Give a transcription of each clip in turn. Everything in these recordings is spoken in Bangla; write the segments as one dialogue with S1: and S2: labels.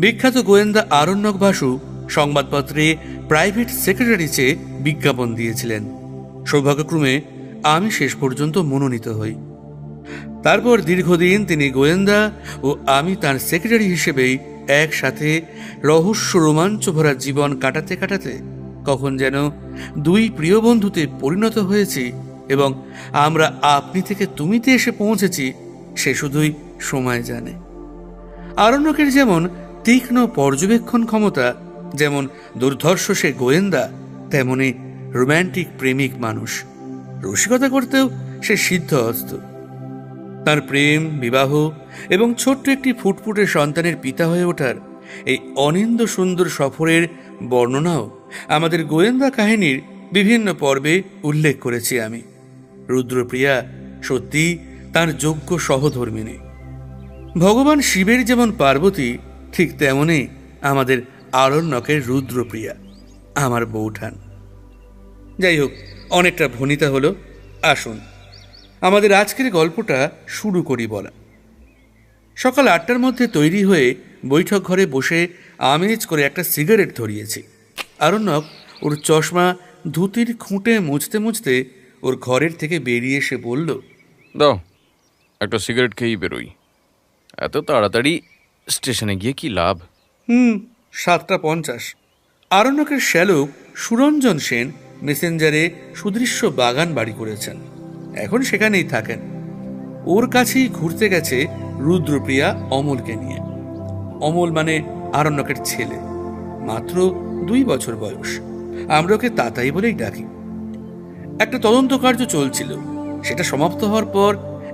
S1: বিখ্যাত গোয়েন্দা আরণ্যক বাসু সংবাদপত্রে প্রাইভেট সেক্রেটারি চেয়ে বিজ্ঞাপন দিয়েছিলেন। সৌভাগ্যক্রমে আমি শেষ পর্যন্ত মনোনীত হই। তারপর দীর্ঘদিন তিনি গোয়েন্দা ও আমি তার সেক্রেটারি হিসেবেই একসাথে রহস্য রোমাঞ্চ ভরা জীবন কাটাতে কাটাতে কখন যেন দুই প্রিয় বন্ধুতে পরিণত হয়েছি এবং আমরা আপনি থেকে তুমিতে এসে পৌঁছেছি, সে শুধুই সময় জানে। আরণ্যকের যেমন তীক্ষ্ণ পর্যবেক্ষণ ক্ষমতা, যেমন দুর্ধর্ষ সে গোয়েন্দা, তেমনি রোম্যান্টিক প্রেমিক মানুষ। রসিকতা করতেও সে সিদ্ধহস্ত। তার প্রেম, বিবাহ এবং ছোট্ট একটি ফুটফুটে সন্তানের পিতা হয়ে ওঠার এই অনিন্দ্য সুন্দর সফরের বর্ণনাও আমাদের গোয়েন্দা কাহিনীর বিভিন্ন পর্বে উল্লেখ করেছি আমি। রুদ্রপ্রিয়া সত্যি তার যোগ্য সহধর্মিণী। ভগবান শিবের যেমন পার্বতী, ঠিক তেমনই আমাদের আরণ্যকের রুদ্রপ্রিয়া, আমার বৌঠান। যাই হোক, অনেকটা ভনিতা হলো। আসুন আমাদের আজকের গল্পটা শুরু করি বলা। সকাল 8টার মধ্যে তৈরি হয়ে বৈঠক ঘরে বসে আমেজ করে একটা সিগারেট ধরিয়েছি। আরণ্যক ওর চশমা ধুতির খুঁটে মুছতে মুছতে ওর ঘরের থেকে বেরিয়ে এসে বলল,
S2: দাও একটা সিগারেট খেয়েই বেরোই। এত তাড়াতাড়ি স্টেশনে গিয়ে কি লাভ?
S1: 7:50। আরণ্যকের শ্যালক সুরঞ্জন সেন মেসেঞ্জারে সুদৃশ্য বাগান বাড়ি করেছেন, এখন সেখানেই থাকেন। ওর কাছেই ঘুরতে গেছে রুদ্রপ্রিয়া অমলকে নিয়ে। অমল মানে আরণ্যকের ছেলে, মাত্র 2 বছর বয়স। আমরা ওকে তাতাই বলেই ডাকি। একটা তদন্ত কার্য চলছিল, সেটা সমাপ্ত হওয়ার পর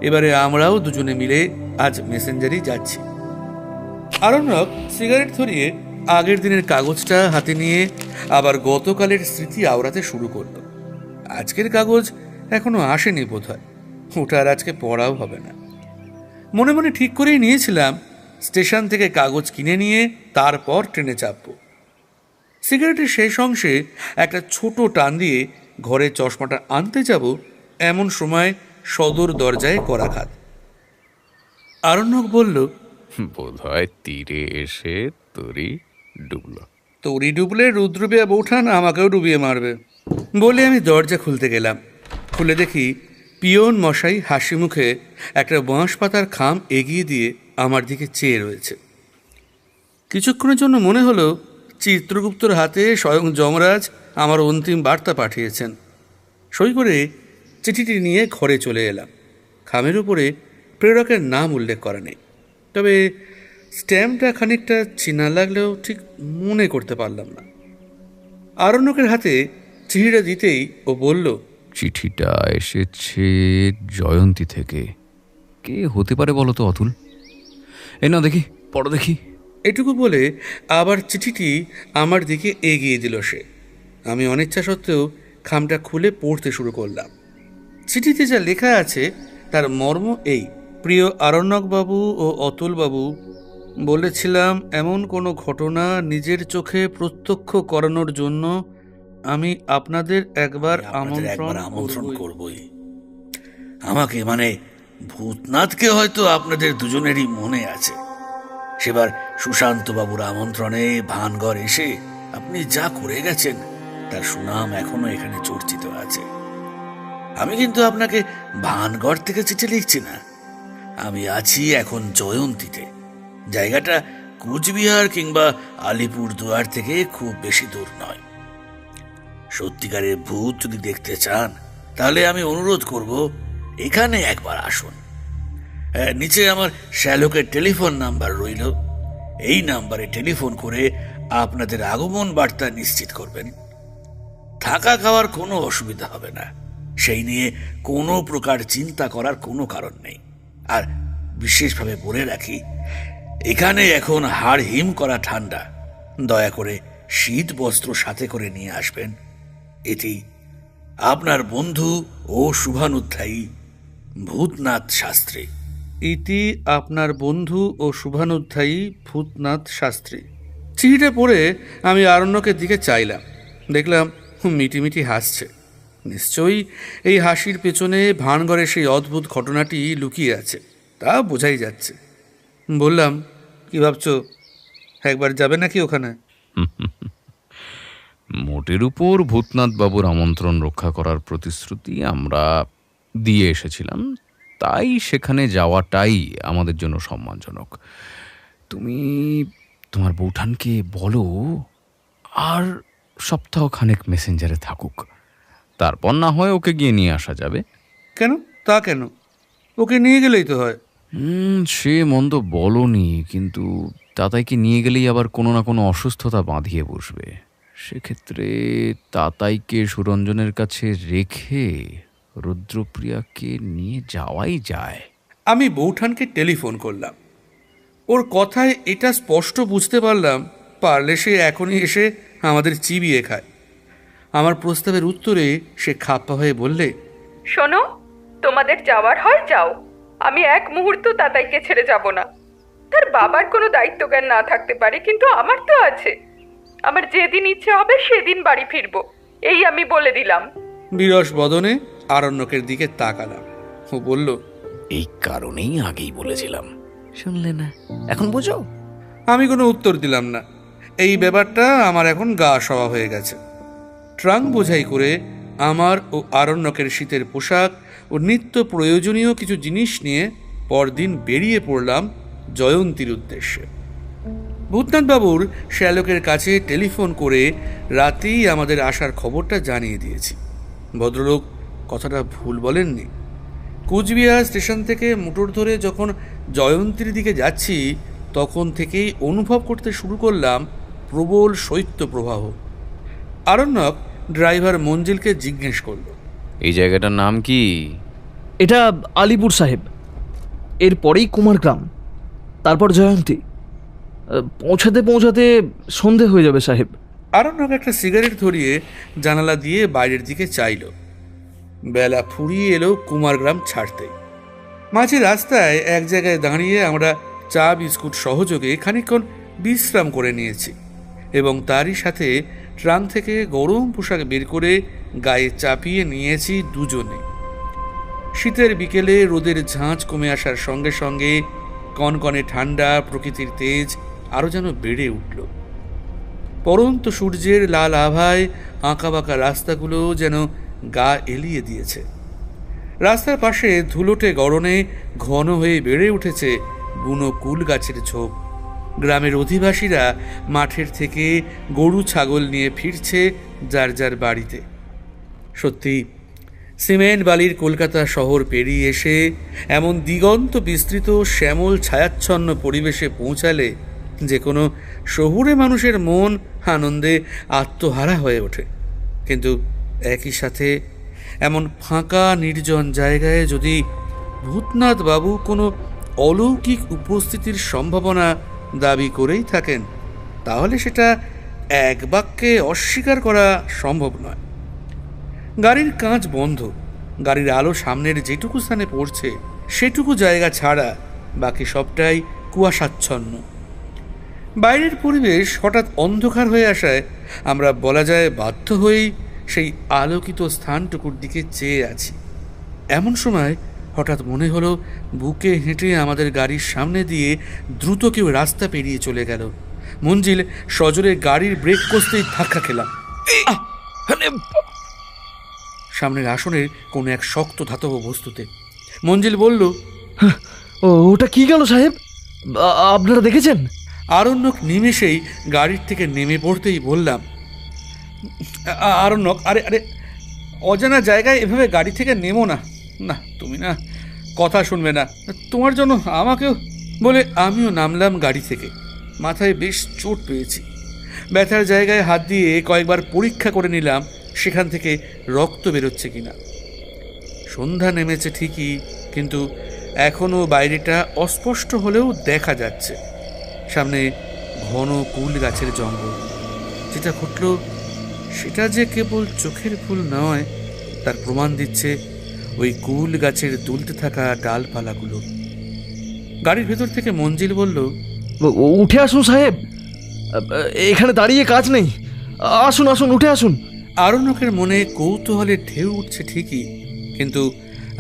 S1: এবারে আমরাও দুজনে মিলে আজ মেসেঞ্জারেই যাচ্ছি। আরণ্যক সিগারেট ধরিয়ে আগের দিনের কাগজটা হাতে নিয়ে আবার গতকালের স্মৃতি আওড়াতে শুরু করলো। আজকের কাগজ এখনো আসেনি বোধহয়, ওটা আর আজকে পড়াও হবে না। মনে মনে ঠিক করেই নিয়েছিলাম স্টেশন থেকে কাগজ কিনে নিয়ে তারপর ট্রেনে চাপব। সিগারেটের শেষ অংশে একটা ছোট টান দিয়ে ঘরে চশমাটা আনতে যাব, এমন সময় সদর দরজায় করাঘাত। আরণ্যক বলল,
S2: বোধ হয় তীরে এসে তরি ডুবল।
S1: তরি ডুবলে রুদ্রপ্রিয়া বৌঠান আমাকেও ডুবিয়ে মারবে বলে আমি দরজা খুলতে গেলাম। খুলে দেখি পিয়ন মশাই হাসি মুখে একটা বাঁশ পাতার খাম এগিয়ে দিয়ে আমার দিকে চেয়ে রয়েছে। কিছুক্ষণের জন্য মনে হলো চিত্রগুপ্তর হাতে স্বয়ং যমরাজ আমার অন্তিম বার্তা পাঠিয়েছেন। সই করে চিঠিটি নিয়ে ঘরে চলে এলাম। খামের উপরে প্রেরকের নাম উল্লেখ করা নেই, তবে স্ট্যাম্পটা খানিকটা চেনা লাগলেও ঠিক মনে করতে পারলাম না। আরণ্যকের হাতে চিঠিটা দিতেই ও বলল,
S3: চিঠিটা এসেছে জয়ন্তী থেকে। কে হতে পারে বলো তো অতুল? এই না দেখি, পড়ো দেখি।
S1: এটুকু বলে আবার চিঠিটি আমার দিকে এগিয়ে দিল সে। আমি অনিচ্ছা সত্ত্বেও খামটা খুলে পড়তে শুরু করলাম। চিঠিতে যা লেখা আছে তার মর্ম এই: প্রিয় আরণ্যকবাবু ও অতুলবাবু, বলেছিলাম এমন কোনো ঘটনা নিজের চোখে প্রত্যক্ষ করানোর জন্য আমি আপনাদের একবার আমন্ত্রণ
S4: করবই। আমাকে মানে ভূতনাথকে হয়তো আপনাদের দুজনেরই মনে আছে। সেবার সুশান্ত বাবুর আমন্ত্রণে ভানগড় এসে আপনি যা করে গেছেন তার সুনাম এখনো এখানে চর্চিত আছে। আমি কিন্তু আপনাকে ভানগড় থেকে চিঠি লিখছি না, আমি আছি এখন জয়ন্তীতে। জায়গাটা কুচবিহার কিংবা আলিপুর দুয়ার থেকে খুব বেশি দূর নয়। সত্যিকারের ভূত যদি দেখতে চান তাহলে আমি অনুরোধ করব এখানে একবার আসুন। নিচে আমার শ্যালকের টেলিফোন নাম্বার রইল, এই নাম্বারে টেলিফোন করে আপনাদের আগমন বার্তা নিশ্চিত করবেন। থাকা খাওয়ার কোনো অসুবিধা হবে না, সেই নিয়ে কোনো প্রকার চিন্তা করার কোনো কারণ নেই। আর বিশেষভাবে বলে রাখি, এখানে এখন হাড় হিম করা ঠান্ডা, দয়া করে শীত বস্ত্র সাথে করে নিয়ে আসবেন। এটি আপনার বন্ধু ও শুভানুধ্যায়ী ভূতনাথ শাস্ত্রী।
S1: ইতি আপনার বন্ধু ও শুভানুধ্যায়ী ভূতনাথ শাস্ত্রী। চিঠিটা পড়ে আমি আরণ্যকের দিকে চাইলাম, দেখলাম মিটিমিটি হাসছে। নিশ্চয়ই এই হাসির পেছনে ভানগড়ে সেই অদ্ভুত ঘটনাটি লুকিয়ে আছে, তা বোঝাই যাচ্ছে। বললাম, কি ভাবছ? একবার যাবে নাকি ওখানে?
S3: মোটের উপর ভূতনাথ বাবুর আমন্ত্রণ রক্ষা করার প্রতিশ্রুতি আমরা দিয়ে এসেছিলাম, তাই সেখানে যাওয়াটাই আমাদের জন্য সম্মানজনক। তুমি তোমার বৌঠানকে বলো আর সপ্তাহখানেক মেসেঞ্জারে থাকুক, তারপর না হয় ওকে গিয়ে নিয়ে আসা যাবে।
S1: কেন? তা কেন? ওকে নিয়ে গেলেই তো হয়।
S3: সে মন্দ বলনি, কিন্তু তাতাইকে নিয়ে গেলেই আবার কোনো না কোনো অসুস্থতা বাঁধিয়ে বসবে। সেক্ষেত্রে তাতাইকে সুরঞ্জনের কাছে রেখে রুদ্রপ্রিয়াকে নিয়ে যাওয়াই যায়।
S1: আমি বৌঠানকে টেলিফোন করলাম। ওর কথায় এটা স্পষ্ট বুঝতে পারলাম, পারলে সে এখনই এসে আমাদের চিবিয়ে খায়। আমার প্রস্তাবের উত্তরে সে খাপ্পা হয়ে বললে,
S5: শোনো, তোমাদের যাওয়ার হয় যাও, আমি এক মুহূর্ত তাতাইকে ছেড়ে যাব না। তার বাবার কোনো দায়িত্বজ্ঞান না থাকতে পারে, কিন্তু আমার তো আছে। আমার যেদিন ইচ্ছে হবে সেদিন বাড়ি ফিরবো, এই আমি বলে দিলাম।
S1: বিরস বদনে আরণ্যকের দিকে তাকালাম। ও বলল,
S3: এই কারণেই আগেই বলেছিলাম, শুনলে না? এখন বুঝো?
S1: আমি কোনো উত্তর দিলাম না। এই ব্যাপারটা আমার এখন গা সওয়া হয়ে গেছে। ট্রাঙ্ক বোঝাই করে আমার ও আরণ্যকের শীতের পোশাক ও নিত্য প্রয়োজনীয় কিছু জিনিস নিয়ে পরদিন বেরিয়ে পড়লাম জয়ন্তীর উদ্দেশ্যে। ভূতনাথবাবুর শ্যালকের কাছে টেলিফোন করে রাতেই আমাদের আসার খবরটা জানিয়ে দিয়েছি। ভদ্রলোক কথাটা ভুল বলেননি। কুচবিহার স্টেশন থেকে মোটর ধরে যখন জয়ন্তীর দিকে যাচ্ছি, তখন থেকেই অনুভব করতে শুরু করলাম প্রবল শৈত্যপ্রবাহ। আরণ্যক ড্রাইভার মঞ্জিলকে জিজ্ঞেস করল,
S2: এই জায়গাটার নাম কি?
S6: এটা আলিপুর সাহেব, এরপরেই কুমারগ্রাম, তারপর জয়ন্তী। পৌঁছাতে পৌঁছাতে সন্ধে হয়ে যাবে সাহেব।
S1: আরণ্যক একটা সিগারেট ধরিয়ে জানালা দিয়ে বাইরের দিকে চাইল। বেলা ফুরিয়ে এলো কুমারগ্রাম ছাড়তেই। মাঝে রাস্তায় এক জায়গায় দাঁড়িয়ে আমরা চা বিস্কুট সহযোগে খানিকক্ষণ বিশ্রাম করে নিয়েছি এবং তারই সাথে ট্রাঙ্ক থেকে গরম পোশাক বের করে গায়ে চাপিয়ে নিয়েছি দুজনে। শীতের বিকেলে রোদের ঝাঁঝ কমে আসার সঙ্গে সঙ্গে কনকনে ঠান্ডা, প্রকৃতির তেজ আরও যেন বেড়ে উঠল। পরন্ত সূর্যের লাল আভায় আঁকাবাঁকা রাস্তাগুলো যেন গা এলিয়ে দিয়েছে। রাস্তার পাশে ধুলোটে গড়নে ঘন হয়ে বেড়ে উঠেছে বুনো কুল গাছের ঝোপ। গ্রামের অধিবাসীরা মাঠের থেকে গরু ছাগল নিয়ে ফিরছে যার যার বাড়িতে। সত্যি সিমেন্ট বালির কলকাতা শহর পেরিয়ে এসে এমন দিগন্ত বিস্তৃত শ্যামল ছায়াচ্ছন্ন পরিবেশে পৌঁছালে যে কোনো শহুরে মানুষের মন আনন্দে আত্মহারা হয়ে ওঠে। কিন্তু একই সাথে এমন ফাঁকা নির্জন জায়গায় যদি ভূতনাথ বাবু কোনো অলৌকিক উপস্থিতির সম্ভাবনা দাবি করেই থাকেন, তাহলে সেটা এক বাক্যে অস্বীকার করা সম্ভব নয়। গাড়ির কাঁচ বন্ধ, গাড়ির আলো সামনের যেটুকু স্থানে পড়ছে সেটুকু জায়গা ছাড়া বাকি সবটাই কুয়াশাচ্ছন্ন। বাইরের পরিবেশ হঠাৎ অন্ধকার হয়ে আসায় আমরা বলা যায় বাধ্য হয়েই সেই আলোকিত স্থানটুকুর দিকে চেয়ে আছি। এমন সময় হঠাৎ মনে হলো বুকে হেঁটে আমাদের গাড়ির সামনে দিয়ে দ্রুত কেউ রাস্তা পেরিয়ে চলে গেল। মঞ্জিল সজোরে গাড়ির ব্রেক কষতেই ধাক্কা খেলাম। সামনের আসনের কোনো এক শক্ত ধাতব বস্তুতে। মঞ্জিল বলল,
S6: ওটা কি গেল সাহেব? আপনারা দেখেছেন?
S1: আরণ্যক নিমেষেই গাড়ির থেকে নেমে পড়তেই বললাম, আরণ্যক, আরে আরে অজানা জায়গায় এভাবে গাড়ি থেকে নেমো না। না, তুমি না কথা শুনবে না, তোমার জন্য আমাকেও। বলে আমিও নামলাম গাড়ি থেকে। মাথায় বেশ চোট পেয়েছি। ব্যথার জায়গায় হাত দিয়ে কয়েকবার পরীক্ষা করে নিলাম সেখান থেকে রক্ত বেরোচ্ছে কিনা। সন্ধ্যা নেমেছে ঠিকই, কিন্তু এখনও বাইরেটা অস্পষ্ট হলেও দেখা যাচ্ছে। সামনে ঘন কুল গাছের জঙ্গল। যেটা ঘটল সেটা যে কেবল চোখের ভুল নয়, তার প্রমাণ দিচ্ছে ওই কুল গাছের দুলতে থাকা ডালপালাগুলো। গাড়ির ভেতর থেকে মঞ্জিল বলল,
S6: উঠে আসুন সাহেব, এখানে দাঁড়িয়ে কাজ নেই, আসুন আসুন উঠে আসুন।
S1: আরণ্যকের মনে কৌতূহলের ঢেউ উঠছে ঠিকই, কিন্তু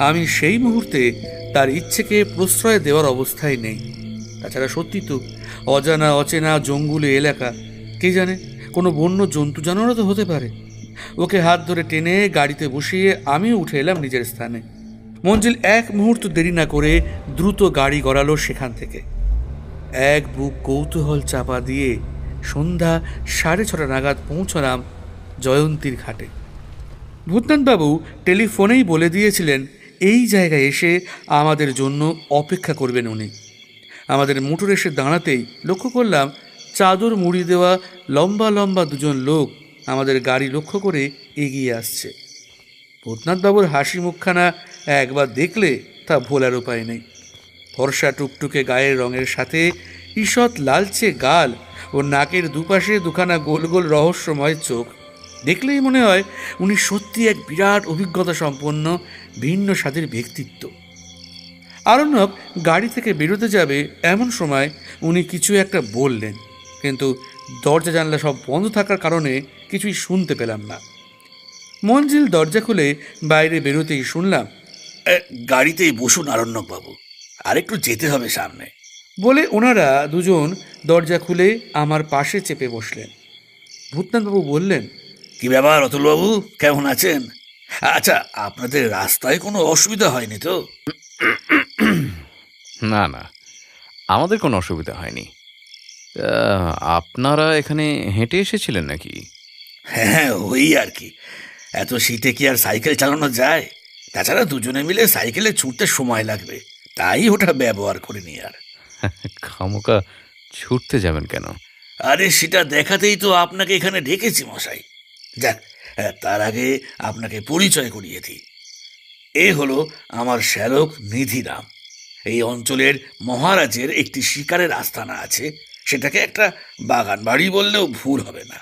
S1: আমি সেই মুহূর্তে তার ইচ্ছেকে প্রশ্রয় দেওয়ার অবস্থায় নেই। তাছাড়া সত্যি তো অজানা অচেনা জঙ্গুলে এলাকা, কে জানে কোনো বন্য জন্তু জানোয়ারও তো হতে পারে। ওকে হাত ধরে টেনে গাড়িতে বসিয়ে আমিও উঠে এলাম নিজের স্থানে। মঞ্জিল এক মুহূর্ত দেরি না করে দ্রুত গাড়ি গড়ালো সেখান থেকে। এক বুক কৌতূহল চাপা দিয়ে সন্ধ্যা 6:30 নাগাদ পৌঁছলাম জয়ন্তীর ঘাটে। ভূতনাথবাবু টেলিফোনেই বলে দিয়েছিলেন এই জায়গায় এসে আমাদের জন্য অপেক্ষা করবেন উনি। আমাদের মোটর এসে দাঁড়াতেই লক্ষ্য করলাম চাদর মুড়ি দেওয়া লম্বা লম্বা দুজন লোক আমাদের গাড়ি লক্ষ্য করে এগিয়ে আসছে। ভূতনাথবাবুর হাসি মুখখানা একবার দেখলে তা ভোলার উপায় নেই। ফর্সা টুকটুকে গায়ের রঙের সাথে ঈষৎ লালচে গাল ও নাকের দুপাশে দুখানা গোল গোল রহস্যময় চোখ, দেখলেই মনে হয় উনি সত্যি এক বিরাট অভিজ্ঞতা সম্পন্ন ভিন্ন স্বাদের ব্যক্তিত্ব। আরণ্যক গাড়ি থেকে বেরোতে যাবে এমন সময় উনি কিছু একটা বললেন, কিন্তু দরজা জানলা সব বন্ধ থাকার কারণে কিছুই শুনতে পেলাম না। মঞ্জিল দরজা খুলে বাইরে বেরোতেই শুনলাম,
S4: গাড়িতেই বসুন আরণ্যকবাবু, আর একটু যেতে হবে সামনে।
S1: বলে ওনারা দুজন দরজা খুলে আমার পাশে চেপে বসলেন। ভূতনাথবাবু বললেন,
S4: কি ব্যাপার অতুলবাবু, কেমন আছেন? আচ্ছা, আপনাদের রাস্তায় কোনো অসুবিধা হয়নি তো?
S3: না না, আমাদের কোনো অসুবিধা হয়নি। তা আপনারা এখানে হেঁটে এসেছিলেন নাকি?
S4: হ্যাঁ, ওই আর কি। এত শীতে কি আর সাইকেল চালানো যায়? তাছাড়া দুজনে মিলে সাইকেলে ছুটতে সময় লাগবে, তাই ওটা ব্যবহার করিনি আর।
S3: খামোকা ছুটতে যাবেন কেন?
S4: আরে সেটা দেখাতেই তো আপনাকে এখানে ডেকেছি মশাই। যাক, তার আগে আপনাকে পরিচয় করিয়ে দিই। এ হলো আমার শ্যালক নিধিরাম। এই অঞ্চলের মহারাজের একটি শিকারের আস্তানা আছে, সেটাকে একটা বাগান বাড়ি বললেও ভুল হবে না।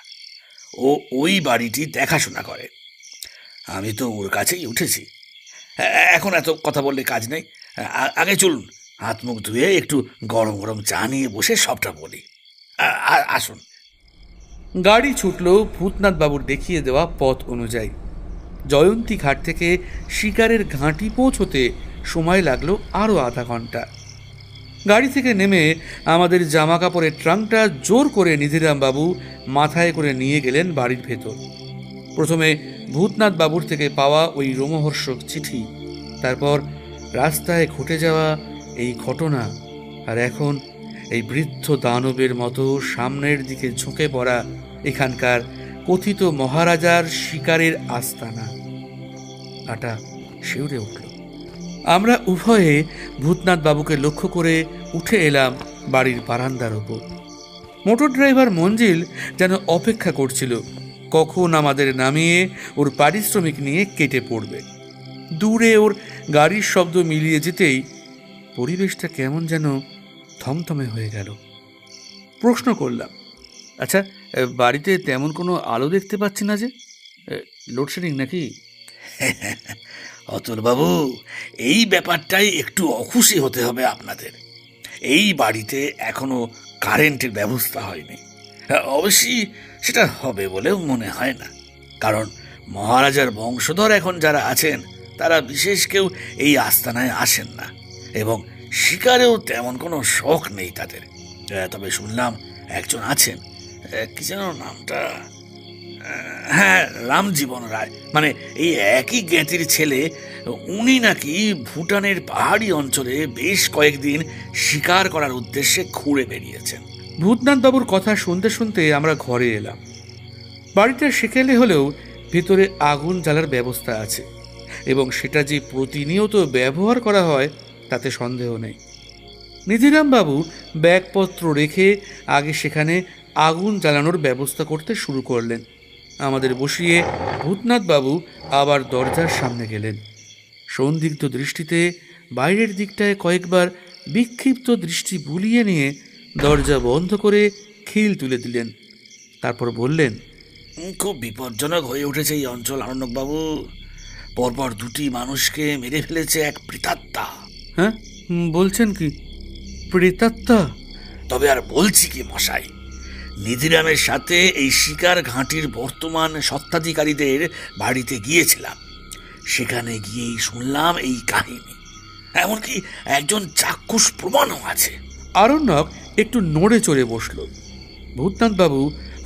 S4: ও ওই বাড়িটি দেখাশোনা করে। আমি তো ওর কাছেই উঠেছি। এখন এত কথা বললে কাজ নেই, আগে চলুন, হাত মুখ ধুয়ে একটু গরম গরম চা নিয়ে বসে সবটা বলি। আসুন।
S1: গাড়ি ছুটল ভূতনাথবাবুর দেখিয়ে দেওয়া পথ অনুযায়ী। জয়ন্তী ঘাট থেকে শিকারের ঘাঁটি পৌঁছতে সময় লাগলো আরও আধা ঘন্টা। গাড়ি থেকে নেমে আমাদের জামা কাপড়ের ট্রাঙ্কটা জোর করে নিধিরামবাবু মাথায় করে নিয়ে গেলেন বাড়ির ভেতর। প্রথমে ভূতনাথবাবুর থেকে পাওয়া ওই রোমহর্ষক চিঠি, তারপর রাস্তায় ঘটে যাওয়া এই ঘটনা, আর এখন এই বৃদ্ধ দানবের মতো সামনের দিকে ঝুঁকে পড়া এখানকার কথিত মহারাজার শিকারের আস্তানা। আটা শিউরে উঠল। আমরা উভয়ে ভূতনাথবাবুকে লক্ষ্য করে উঠে এলাম বাড়ির বারান্দার ওপর। মোটর ড্রাইভার মঞ্জিল যেন অপেক্ষা করছিল কখন আমাদের নামিয়ে ওর পারিশ্রমিক নিয়ে কেটে পড়বে। দূরে ওর গাড়ির শব্দ মিলিয়ে যেতেই পরিবেশটা কেমন যেন থমথমে হয়ে গেল। প্রশ্ন করলাম, আচ্ছা, বাড়িতে তেমন কোনো আলো দেখতে পাচ্ছি না যে, লোডশেডিং নাকি?
S4: অতুলবাবু, এই ব্যাপারটাই একটু অখুশি হতে হবে আপনাদের। এই বাড়িতে এখনো কারেন্টের ব্যবস্থা হয়নি। অবশ্যই সেটা হবে বলেও মনে হয় না, কারণ মহারাজার বংশধর এখন যারা আছেন তারা বিশেষ কেউ এই আস্তানায় আসেন না, এবং শিকারেও তেমন কোনো শখ নেই তাদের। তবে শুনলাম একজন আছেন, কি যেন নামটা, হ্যাঁ, রামজীবন রায়, মানে এই একই জ্ঞাতির ছেলে। উনি নাকি ভুটানের পাহাড়ি অঞ্চলে বেশ কয়েকদিন শিকার করার উদ্দেশ্যে ঘুরে বেরিয়েছেন।
S1: ভূতনাথবাবুর কথা শুনতে শুনতে আমরা ঘরে এলাম। বাড়িটা সেকেলে হলেও ভেতরে আগুন জ্বালার ব্যবস্থা আছে, এবং সেটা যে প্রতিনিয়ত ব্যবহার করা হয় তাতে সন্দেহ নেই। নিধিরামবাবু ব্যাগপত্র রেখে আগে সেখানে আগুন জ্বালানোর ব্যবস্থা করতে শুরু করলেন। আমাদের বসিয়ে ভূতনাথবাবু আবার দরজার সামনে গেলেন। সন্দিগ্ধ দৃষ্টিতে বাইরের দিকটায় কয়েকবার বিক্ষিপ্ত দৃষ্টি বুলিয়ে নিয়ে দরজা বন্ধ করে খিল তুলে দিলেন। তারপর বললেন,
S4: খুব বিপজ্জনক হয়ে উঠেছে এই অঞ্চল আরণ্যকবাবু। পরপর দুটি মানুষকে মেরে ফেলেছে এক প্রেতাত্মা।
S1: হ্যাঁ, বলছেন কি? প্রেতাত্মা?
S4: তবে আর বলছি কি মশাই, নিধিরামের সাথে এই শিকার ঘাঁটির বর্তমান স্বত্বাধিকারীদের বাড়িতে গিয়েছিলাম। সেখানে গিয়েই শুনলাম এই কাহিনী, এমনকি একজন চাক্ষুষ প্রমাণও আছে।
S1: আরণ্যক একটু নড়ে চড়ে বসল। ভূতনাথবাবু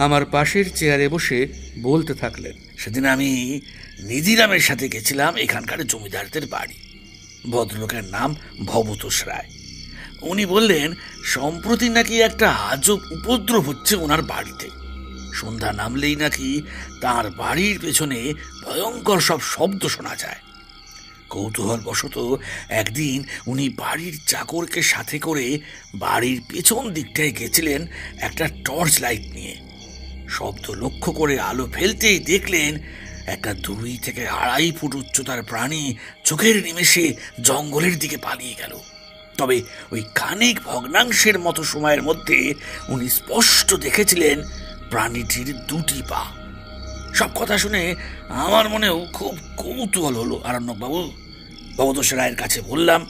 S1: আমার পাশের চেয়ারে বসে বলতে থাকলেন,
S4: সেদিন আমি নিধিরামের সাথে গেছিলাম এখানকার জমিদারদের বাড়ি। ভদ্রলোকের নাম ভবতোষ রায়। উনি বললেন সম্প্রতি নাকি একটা আজব উপদ্রব হচ্ছে ওনার বাড়িতে। সন্ধ্যা নামলেই নাকি তার বাড়ির পেছনে ভয়ঙ্কর সব শব্দ শোনা যায়। কৌতূহলবশত একদিন উনি বাড়ির চাকরকে সাথে করে বাড়ির পেছন দিকটায় গেছিলেন একটা টর্চ লাইট নিয়ে। শব্দ লক্ষ্য করে আলো ফেলতেই দেখলেন একটা 2 থেকে 2.5 ফুট উচ্চতার প্রাণী চোখের নিমেষে জঙ্গলের দিকে পালিয়ে গেল। তবে ওই খানিক ভগ্নাংশের মতো সময়ের মধ্যে উনি স্পষ্ট দেখেছিলেন প্রাণীটির 2টি পা। সব কথা শুনে আমার মনেও খুব কৌতূহল হলো। আরণ্যকবাবু, ভবতোষ রায়ের কাছে বললাম,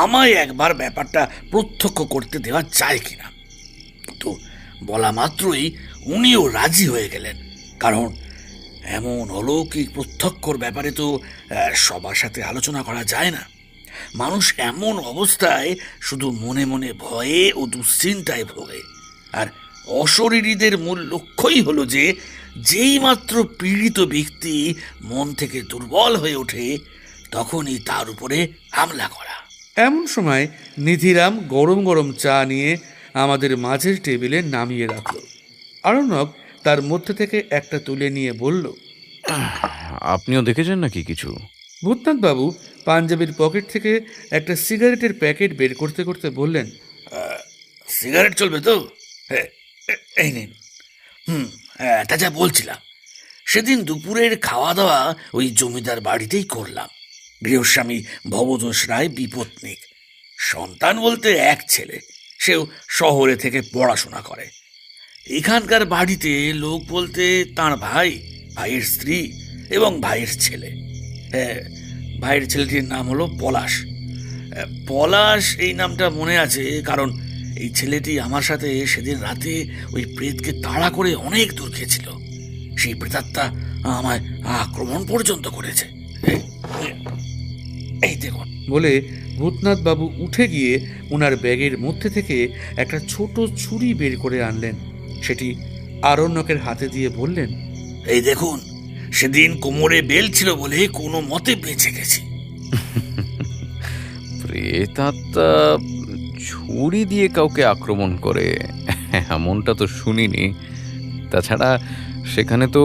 S4: আমায় একবার ব্যাপারটা প্রত্যক্ষ করতে দেওয়া যায় কিনা। কিন্তু বলা মাত্রই উনিও রাজি হয়ে গেলেন, কারণ এমন অলৌকিক প্রত্যক্ষর ব্যাপারে তো সবার সাথে আলোচনা করা যায় না। মানুষ এমন অবস্থায় শুধু মনে মনে ভয়ে ও দুশ্চিন্তায় ভোগে। আর অশরীরীদের মূল লক্ষ্যই হলো যে যেই মাত্র পীড়িত ব্যক্তি মন থেকে দুর্বল হয়ে ওঠে তখনই তার উপরে হামলা করা।
S1: এমন সময় নিধিরাম গরম গরম চা নিয়ে আমাদের মাঝের টেবিলে নামিয়ে রাখল। আরণ্যক তার মধ্যে থেকে একটা তুলে নিয়ে বলল,
S3: আপনিও দেখেছেন নাকি কিছু?
S1: ভূতনাথবাবু পাঞ্জাবির পকেট থেকে একটা সিগারেটের প্যাকেট বের করতে করতে বললেন,
S4: সিগারেট চলবে তো? হ্যাঁ, এই নিন। তা যা বলছিলাম, সেদিন দুপুরের খাওয়া দাওয়া ওই জমিদার বাড়িতেই করলাম। গৃহস্বামী ভবতোষ রায় বিপত্নিক। সন্তান বলতে এক ছেলে, সেও শহরে থেকে পড়াশোনা করে। এখানকার বাড়িতে লোক বলতে তার ভাই, ভাইয়ের স্ত্রী এবং ভাইয়ের ছেলে। হ্যাঁ, ভাইয়ের ছেলেটির নাম হলো পলাশ। পলাশ এই নামটা মনে আছে কারণ এই ছেলেটি আমার সাথে সেদিন রাতে ওই প্রেতকে তাড়া করে অনেক দূর গিয়েছিল। সেই প্রেতাত্মা আমায় আক্রমণ পর্যন্ত করেছে। এই দেখুন।
S1: বলে ভূতনাথবাবু উঠে গিয়ে ওনার ব্যাগের মধ্যে থেকে একটা ছোট ছুরি বের করে আনলেন। সেটি আরণ্যকের হাতে দিয়ে বললেন,
S4: এই দেখুন, সেদিন কোমরে বেল ছিল বলে কোনো মতে বেঁচে গেছি।
S3: প্রেতাত্মা ছুরি দিয়ে কাউকে আক্রমণ করে এমনটা তো শুনিনি। তাছাড়া সেখানে তো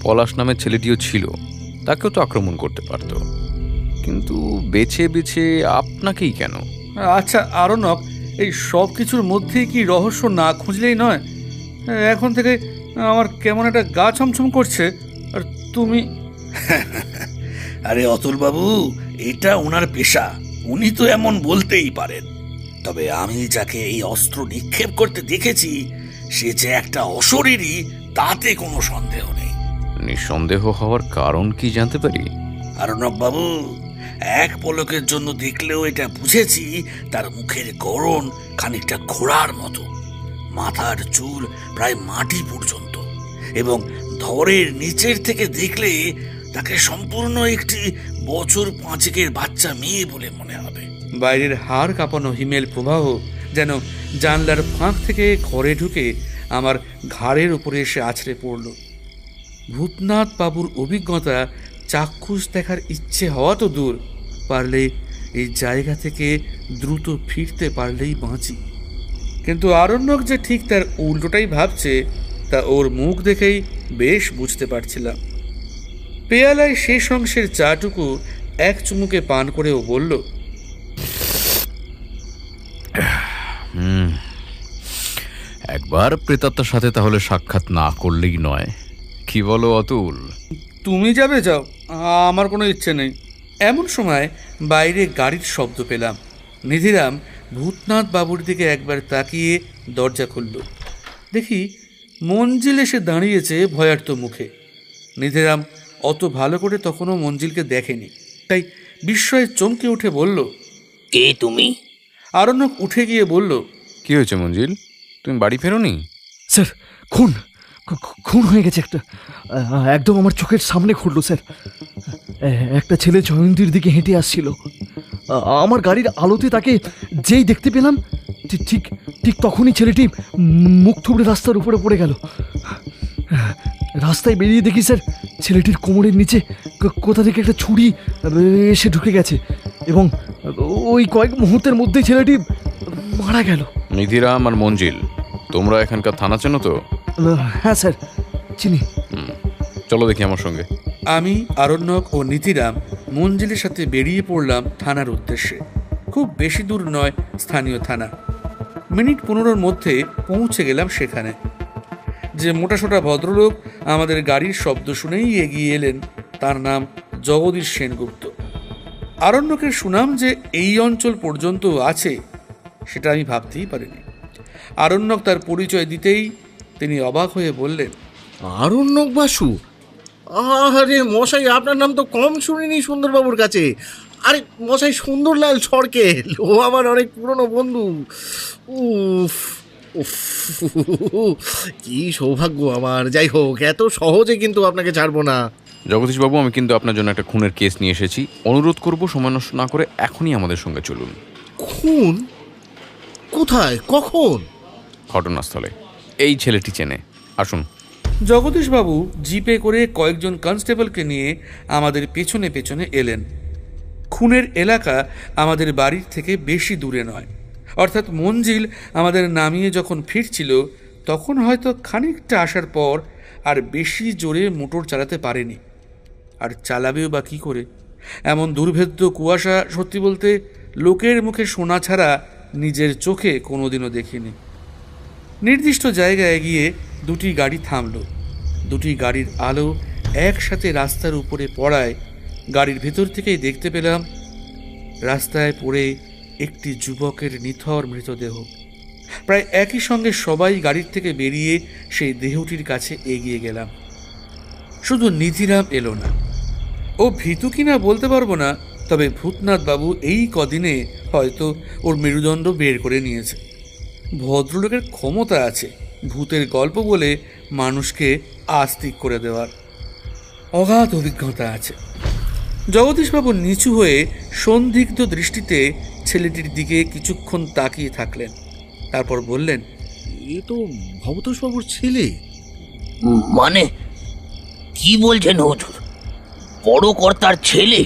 S3: পলাশ নামের ছেলেটিও ছিল, তাকেও তো আক্রমণ করতে পারত। কিন্তু বেছে বেছে আপনাকেই কেন?
S1: আচ্ছা আরণ্যক, এই সব কিছুর মধ্যেই কি রহস্য না খুঁজলেই নয়? এখন থেকে আমার কেমন একটা গা ছমছম করছে। আর তুমি?
S4: আরে অতুলবাবু, এটা ওনার পেশা, উনি তো এমন বলতেই পারেন। তবে আমি যাকে এই অস্ত্র নিক্ষেপ করতে দেখেছি সে যে একটা অশরীরী তাতে কোনো সন্দেহ নেই।
S3: নিঃসন্দেহ হওয়ার কারণ কি জানতে পারি?
S4: আরণ্যক বাবু, এক পলকের জন্য দেখলেও এটা বুঝেছি তার মুখের গড়ন খানিকটা ঘোড়ার মতো, মাথার চুল প্রায় মাটি পর্যন্ত, এবং ধরের নিচের থেকে দেখলে তাকে সম্পূর্ণ একটি 5 বছর বাচ্চা মেয়ে বলে মনে হবে।
S1: বাইরের হাড় কাঁপানো হিমেল প্রবাহ যেন জানলার ফাঁক থেকে ঘরে ঢুকে আমার ঘাড়ের উপরে এসে আছড়ে পড়ল। ভূতনাথ বাবুর অভিজ্ঞতা চাক্ষুষ দেখার ইচ্ছে হওয়া তো দূর, পারলে এই জায়গা থেকে দ্রুত ফিরতে পারলেই বাঁচি। কিন্তু আরণ্যক যে ঠিক তার উল্টোটাই ভাবছে তা ওর মুখ দেখেই বেশ বুঝতে পারছিলাম। পেয়ালায় শেষ অংশের চাটুকু এক চুমুকে পান করে ও বলল,
S3: একবার প্রেতাত্মার সাথে তাহলে সাক্ষাৎ না করলেই নয়, কি বলো অতুল?
S1: তুমি যাবে যাও, আমার কোনো ইচ্ছে নেই। এমন সময় বাইরে গাড়ির শব্দ পেলাম। নিধিরাম ভূতনাথ বাবুর দিকে একবার তাকিয়ে দরজা খুলল। দেখি মঞ্জিল এসে দাঁড়িয়েছে ভয়ার্ত মুখে। নিধিরাম অত ভালো করে তখনও মঞ্জিলকে দেখেনি, তাই বিস্ময়ে চমকে উঠে বলল,
S4: কে তুমি?
S1: আরণ্যক উঠে গিয়ে বলল,
S3: কি হয়েছে মঞ্জিল, তুমি বাড়ি ফেরোনি?
S6: স্যার, খুন খুন হয়ে গেছে একটা, একদম আমার চোখের সামনে ঘটলো স্যার। একটা ছেলে জয়ন্তীর দিকে হেঁটে আসছিল। আমার গাড়ির আলোতে তাকে যেই দেখতে পেলাম ঠিক ঠিক তখনই ছেলেটি মুখ থুবড়ে রাস্তার উপরে পড়ে গেল। রাস্তায় বেরিয়ে দেখি স্যার, ছেলেটির কোমরের নিচে কোথা থেকে একটা ছুরি এসে ঢুকে গেছে এবং ওই কয়েক মুহূর্তের মধ্যেই ছেলেটি মারা গেল।
S2: নিধিরাম আর মঞ্জিল, তোমরা এখানকার থানা চেনো তো?
S6: হ্যাঁ স্যার, চিনি।
S2: চলো দেখি আমার সঙ্গে।
S1: আমি, আরণ্যক ও নীতিরাম মঞ্জিলের সাথে বেরিয়ে পড়লাম থানার উদ্দেশ্যে। খুব বেশি দূর নয় স্থানীয় থানা। মিনিট 15-র মধ্যে পৌঁছে গেলাম সেখানে। যে মোটাসোটা ভদ্রলোক আমাদের গাড়ির শব্দ শুনেই এগিয়ে এলেন, তার নাম জগদীশ সেনগুপ্ত। আরণ্যকের সুনাম যে এই অঞ্চল পর্যন্ত আছে সেটা আমি ভাবতেই পারিনি। আরণ্যক তার পরিচয় দিতেই তিনি অবাক হয়ে বললেন,
S7: আরণ্যক বাসু? আরে মশাই, আপনার নাম তো কম শুনিনি সুন্দরবাবুর কাছে। আরে মশাই, সুন্দরলাল সরকেল, ও আমার অনেক পুরনো বন্ধু। উফ উফ, কি সৌভাগ্য আমার। যাই হোক, এত সহজে কিন্তু আপনাকে ছাড়বো না।
S2: জগদীশবাবু, আমি কিন্তু আপনার জন্য একটা খুনের কেস নিয়ে এসেছি। অনুরোধ করব সময় নষ্ট না করে এখনই আমাদের সঙ্গে চলুন।
S7: খুন? কোথায়, কখন?
S2: ঘটনাস্থলে। এই ছেলেটি চেনে, আসুন।
S1: জগদীশবাবু জিপে করে কয়েকজন কনস্টেবলকে নিয়ে আমাদের পেছনে পেছনে এলেন। খুনের এলাকা আমাদের বাড়ির থেকে বেশি দূরে নয়, অর্থাৎ মঞ্জিল আমাদের নামিয়ে যখন ফিরছিল তখন হয়তো খানিকটা আসার পর আর বেশি জোরে মোটর চালাতে পারেনি। আর চালাবেও বা কী করে? এমন দুর্ভেদ্য কুয়াশা সত্যি বলতে লোকের মুখে শোনা ছাড়া নিজের চোখে কোনোদিনও দেখিনি। নির্দিষ্ট জায়গায় গিয়ে দুটি গাড়ি থামল। দুটি গাড়ির আলো একসাথে রাস্তার উপরে পড়ায় গাড়ির ভেতর থেকেই দেখতে পেলাম রাস্তায় পড়ে একটি যুবকের নিথর মৃতদেহ। প্রায় একই সঙ্গে সবাই গাড়ির থেকে বেরিয়ে সেই দেহটির কাছে এগিয়ে গেলাম। শুধু নিধিরাম এলো না। ও ভীতু কিনা বলতে পারবো না, তবে ভূতনাথবাবু এই কদিনে হয়তো ওর মেরুদণ্ড বের করে নিয়েছে। ভদ্রলোকের ক্ষমতা আছে ভূতের গল্প বলে মানুষকে আস্তিক করে দেওয়ার। অগাধ অভিজ্ঞতা আছে। জগদীশবাবু নিচু হয়ে সন্দিগ্ধ দৃষ্টিতে ছেলেটির দিকে কিছুক্ষণ তাকিয়ে থাকলেন, তারপর বললেন,
S7: এ তো ভবতোষবাবুর ছেলে।
S8: মানে কি বলছেন হুজুর? বড় কর্তার ছেলে?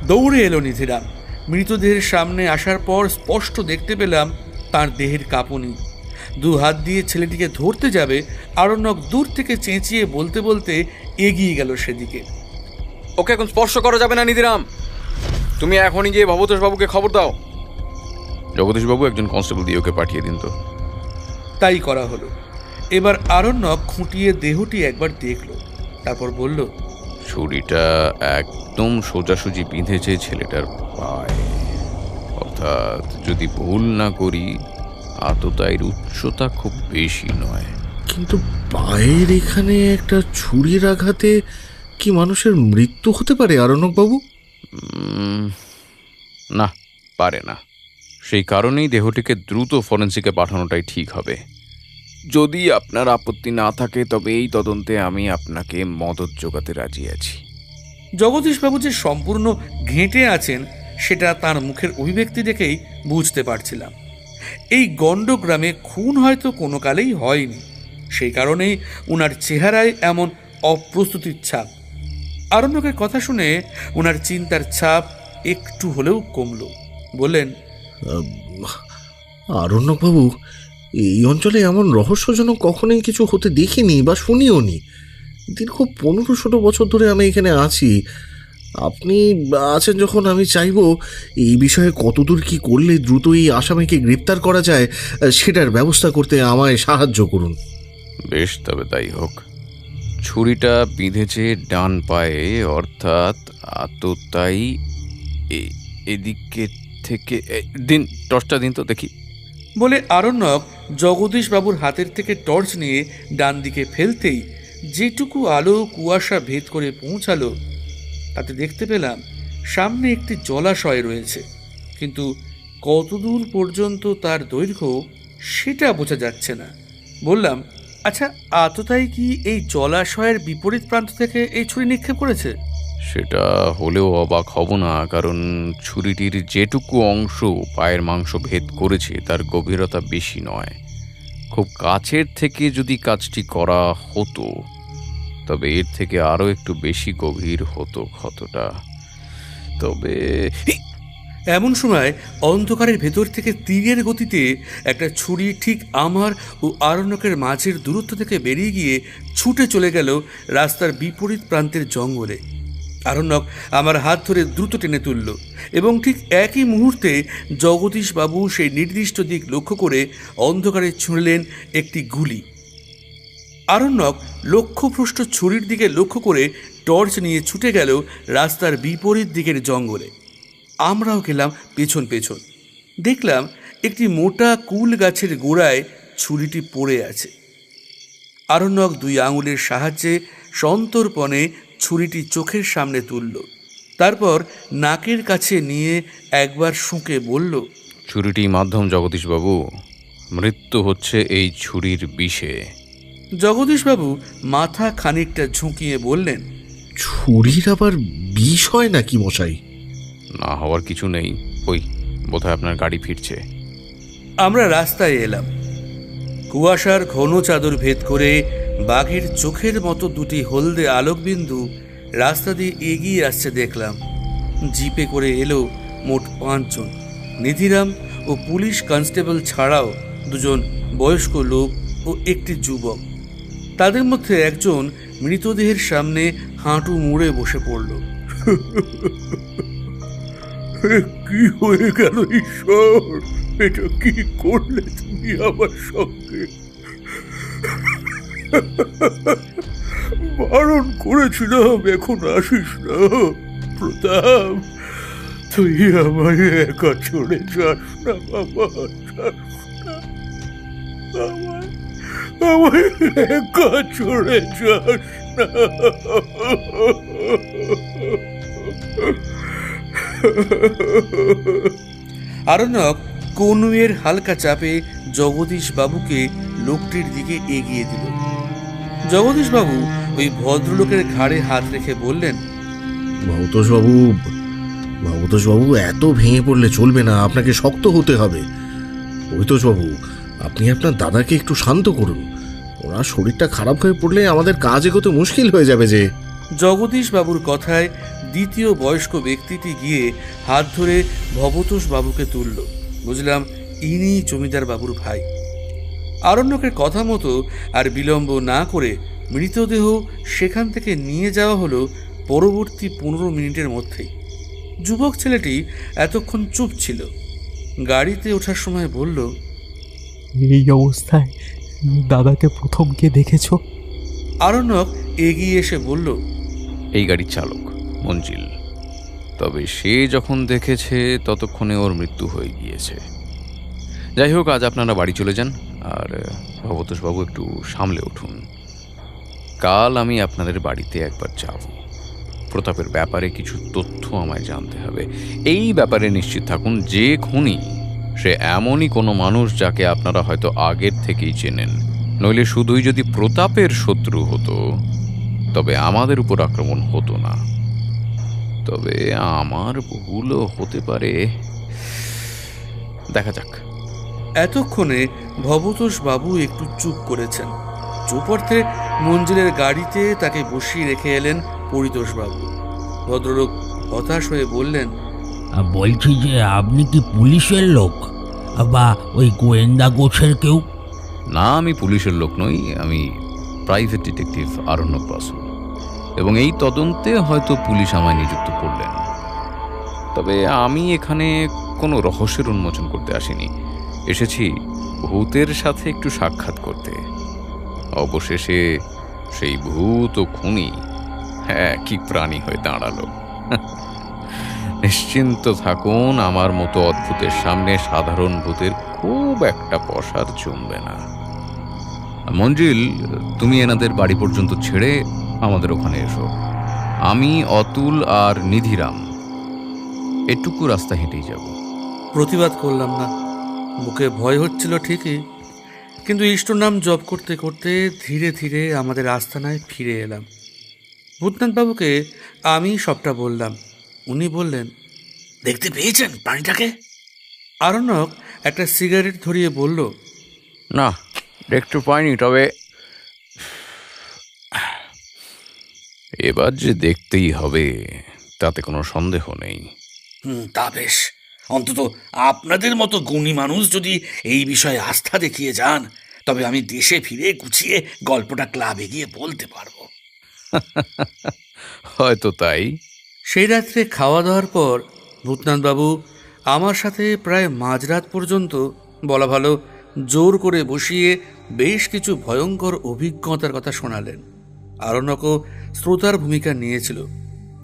S1: দৌড়ে এলো নিধিরাম। মৃতদেহের সামনে আসার পর স্পষ্ট দেখতে পেলাম তার দেহের কাঁপুনি। দু হাত দিয়ে ছেলেটিকে ধরতে যাবে, আরণ্যক দূর থেকে চেঁচিয়ে বলতে বলতে এগিয়ে গেল সেদিকে।
S2: ওকে এখন স্পর্শ করা যাবে না নিধিরাম, তুমি এখনই গিয়ে ভবতোষবাবুকে খবর দাও। জগদীশবাবু, একজন কনস্টেবল দিয়ে ওকে পাঠিয়ে দিন তো।
S1: তাই করা হলো। এবার আরণ্যক খুঁটিয়ে দেহটি একবার দেখল, তারপর বলল,
S2: ছুরিটা একদম সোজাসুজি বিঁধেছে ছেলেটার পায়ে। অর্থাৎ যদি ভুল না করি, আততায়ীর উচ্চতা খুব বেশি নয়।
S7: কিন্তু পায়ের এখানে একটা ছুরির আঘাতে কি মানুষের মৃত্যু হতে পারে আরণ্যকবাবু?
S2: না, পারে না। সেই কারণেই দেহটিকে দ্রুত ফরেন্সিকে পাঠানোটাই ঠিক হবে। যদি আপনার আপত্তি না থাকে তবে এই তদন্তে আমি আপনাকে মদত জোগাতে রাজি আছি।
S1: জগদীশবাবু যে সম্পূর্ণ ঘেঁটে আছেন সেটা তার মুখের অভিব্যক্তি দেখেই বুঝতে পারছিলাম। এই গণ্ডগ্রামে খুন হয়তো কোনো কালেই হয়নি, সেই কারণেই ওনার চেহারায় এমন অপ্রস্তুতির ছাপ। আরণ্যকের কথা শুনে ওনার চিন্তার ছাপ একটু হলেও কমল। বললেন,
S7: আরণ্যকবাবু, এই অঞ্চলে এমন রহস্যজনক কখনোই কিছু হতে দেখিনি বা শুনিও নি। দীর্ঘ 15-16 বছর ধরে আমি এখানে আছি। আপনি আছেন যখন, আমি চাইব এই বিষয়ে কতদূর কি করলে দ্রুত এই আসামিকে গ্রেপ্তার করা যায় সেটার ব্যবস্থা করতে আমায় সাহায্য করুন।
S2: বেশ, তবে তাই হোক। ছুরিটা বিঁধেছে ডান পায়ে, অর্থাৎ আততায়ী এদিকে থেকে। দিন, টর্চটা দিন তো দেখি।
S1: বলে আরণ্যক জগদীশবাবুর হাতের থেকে টর্চ নিয়ে ডান দিকে ফেলতেই যেটুকু আলো কুয়াশা ভেদ করে পৌঁছালো তাতে দেখতে পেলাম সামনে একটি জলাশয় রয়েছে, কিন্তু কতদূর পর্যন্ত তার দৈর্ঘ্য সেটা বোঝা যাচ্ছে না। বললাম, আচ্ছা, আততায়ী কি এই জলাশয়ের বিপরীত প্রান্ত থেকে এই ছুরি নিক্ষেপ করেছে?
S3: সেটা হলেও অবাক হব না, কারণ ছুরিটির যেটুকু অংশ পায়ের মাংস ভেদ করেছে তার গভীরতা বেশি নয়। খুব কাছের থেকে যদি কাজটি করা হতো তবে এর থেকে আরও একটু বেশি গভীর হতো ক্ষতটা। তবে
S1: এমন সময় অন্ধকারের ভেতর থেকে তীরের গতিতে একটা ছুরি ঠিক আমার ও আরণ্যকের মাঝের দূরত্ব থেকে বেরিয়ে গিয়ে ছুটে চলে গেল রাস্তার বিপরীত প্রান্তের জঙ্গলে। আরণ্যক আমার হাত ধরে দ্রুত টেনে তুলল এবং ঠিক একই মুহূর্তে জগদীশবাবু সেই নির্দিষ্ট দিক লক্ষ্য করে অন্ধকারে ছুঁড়লেন একটি গুলি। আরণ্যক লক্ষ্যভ্রষ্ট ছুরির দিকে লক্ষ্য করে টর্চ নিয়ে ছুটে গেল রাস্তার বিপরীত দিকের জঙ্গলে। আমরাও গেলাম পেছন পেছন। দেখলাম একটি মোটা কুল গাছের গোড়ায় ছুরিটি পড়ে আছে। আরণ্যক 2 আঙুলের সাহায্যে সন্তর্পণে ছুরিটি চোখের সামনে তুলল, তারপর নাকের কাছে নিয়ে একবার শুঁকে বলল,
S3: ছুরিটি মাধ্যম জগদীশবাবু, মৃত্যু হচ্ছে এই ছুরির বিষে।
S1: জগদীশবাবু মাথা খানিকটা ঝুঁকিয়ে বললেন,
S7: ছুরির আবার বিষ হয় নাকি মশাই?
S3: না হওয়ার কিছু নেই, ওই বোধহয় আপনার গাড়ি ফিরছে।
S1: আমরা রাস্তায় এলাম। কুয়াশার ঘন চাদর ভেদ করে বাঘের চোখের মতো 2টি হলদে আলোকবিন্দু রাস্তা দিয়ে এগিয়ে আসছে দেখলাম। জিপে করে এলো মোট 5 জন। নিধিরাম ও পুলিশ কনস্টেবল ছাড়াও 2 জন বয়স্ক লোক ও একটি যুবক। তাদের মধ্যে একজন মৃতদেহের সামনে হাঁটু মুড়ে বসে পড়ল। কি হয়ে গেল ঈশ্বর, এটা কি করলে তুমি আমার সঙ্গে? বারণ করেছিলাম এখন আসিস না। প্রতাপ, তুই আমায় একা ছেড়ে যাস না বাবা, আমায় একা ছেড়ে যাস না। আরণ্যক কনুয়ের হালকা চাপে জগদীশবাবুকে লোকটির দিকে এগিয়ে দিল। জগদীশবাবু ওই ভদ্রলোকের ঘাড়ে হাত রেখে বললেন,
S7: ভবতোষবাবু এত ভেঙে পড়লে চলবে না, আপনাকে শক্ত হতে হবে। ভবতোষবাবু, আপনি আপনার দাদাকে একটু শান্ত করুন। ওরা শরীরটা খারাপ হয়ে পড়লে আমাদের কাজ এগোতে মুশকিল হয়ে যাবে যে।
S1: জগদীশবাবুর কথায় দ্বিতীয় বয়স্ক ব্যক্তিটি গিয়ে হাত ধরে ভবতোষবাবুকে তুলল। বুঝলাম ইনি জমিদার বাবুর ভাই। আরণ্যকের কথা মতো আর বিলম্ব না করে মৃতদেহ সেখান থেকে নিয়ে যাওয়া হলো পরবর্তী 15 মিনিটের মধ্যেই। যুবক ছেলেটি এতক্ষণ চুপ ছিল। গাড়িতে ওঠার সময় বলল,
S9: এই অবস্থায় দাদাকে প্রথম কে দেখেছ?
S1: আরণ্যক এগিয়ে এসে বলল,
S3: এই গাড়ির চালক মঞ্জিল। তবে সে যখন দেখেছে ততক্ষণে ওর মৃত্যু হয়ে গিয়েছে। যাই হোক, আজ আপনারা বাড়ি চলে যান, আর ভবতোষবাবু একটু সামলে উঠুন। কাল আমি আপনাদের বাড়িতে একবার যাব। প্রতাপের ব্যাপারে কিছু তথ্য আমায় জানতে হবে। এই ব্যাপারে নিশ্চিত থাকুন যে খুনি সে এমনই কোনো মানুষ যাকে আপনারা হয়তো আগের থেকেই চেনেন। নইলে শুধুই যদি প্রতাপের শত্রু হতো তবে আমাদের উপর আক্রমণ হতো না। তবে আমার ভুলও হতে পারে, দেখা যাক।
S1: এতক্ষণে ভবতোষবাবু একটু চুপ করেছেন। চুপ অর্থে মঞ্জিলের গাড়িতে তাকে বসিয়ে রেখে এলেন পরিতোষবাবু। ভদ্রলোক হতাশ হয়ে বললেন,
S8: বলছি যে আপনি কি পুলিশের লোক বা ওই গোয়েন্দা গোছের কেউ?
S3: না, আমি পুলিশের লোক নই, আমি প্রাইভেট ডিটেকটিভ আরণ্যক বাসু, এবং এই তদন্তে হয়তো পুলিশ আমায় নিযুক্ত করলেন। তবে আমি এখানে কোনো রহস্যের উন্মোচন করতে আসিনি। এসেছি ভূতের সাথে একটু সাক্ষাৎ করতে। অবশেষে সেই ভূত ও খুনি কি প্রাণী হয়ে দাঁড়ালো। নিশ্চিন্ত থাকুন, আমার মতো অদ্ভুতের সামনে সাধারণ ভূতের খুব একটা পসার জমবে না। মঞ্জিল, তুমি এনাদের বাড়ি পর্যন্ত ছেড়ে আমাদের ওখানে এসো। আমি, অতুল আর নিধিরাম এটুকু রাস্তা হেঁটেই যাব।
S1: প্রতিবাদ করলাম না। বুকে ভয় হচ্ছিল ঠিকই, কিন্তু ইষ্ট নাম জপ করতে করতে ধীরে ধীরে আমাদের আস্তানায় ফিরে এলাম। ভূতনাথবাবুকে আমি সবটা বললাম। উনি বললেন,
S4: দেখতে পেয়েছেন প্রাণীটাকে?
S1: আরণ্যক একটা সিগারেট ধরিয়ে বলল,
S2: না, দেখতে পাইনি, তবে এবার যে দেখতেই হবে তাতে কোনো সন্দেহ নেই।
S4: তা বেশ। অন্তত আপনাদের মতো গুণী মানুষ যদি এই বিষয়ে আস্থা দেখিয়ে যান, তবে আমি দেশে ফিরে গুছিয়ে গল্পটা ক্লাবে গিয়ে বলতে পারবো।
S2: হয়তো তাই।
S1: সেই রাত্রে খাওয়া দাওয়ার পর ভূতনাথবাবু আমার সাথে প্রায় মাঝরাত পর্যন্ত, বলা ভালো জোর করে বসিয়ে বেশ কিছু ভয়ঙ্কর অভিজ্ঞতার কথা শোনালেন। আরণ্যকও শ্রোতার ভূমিকা নিয়েছিল,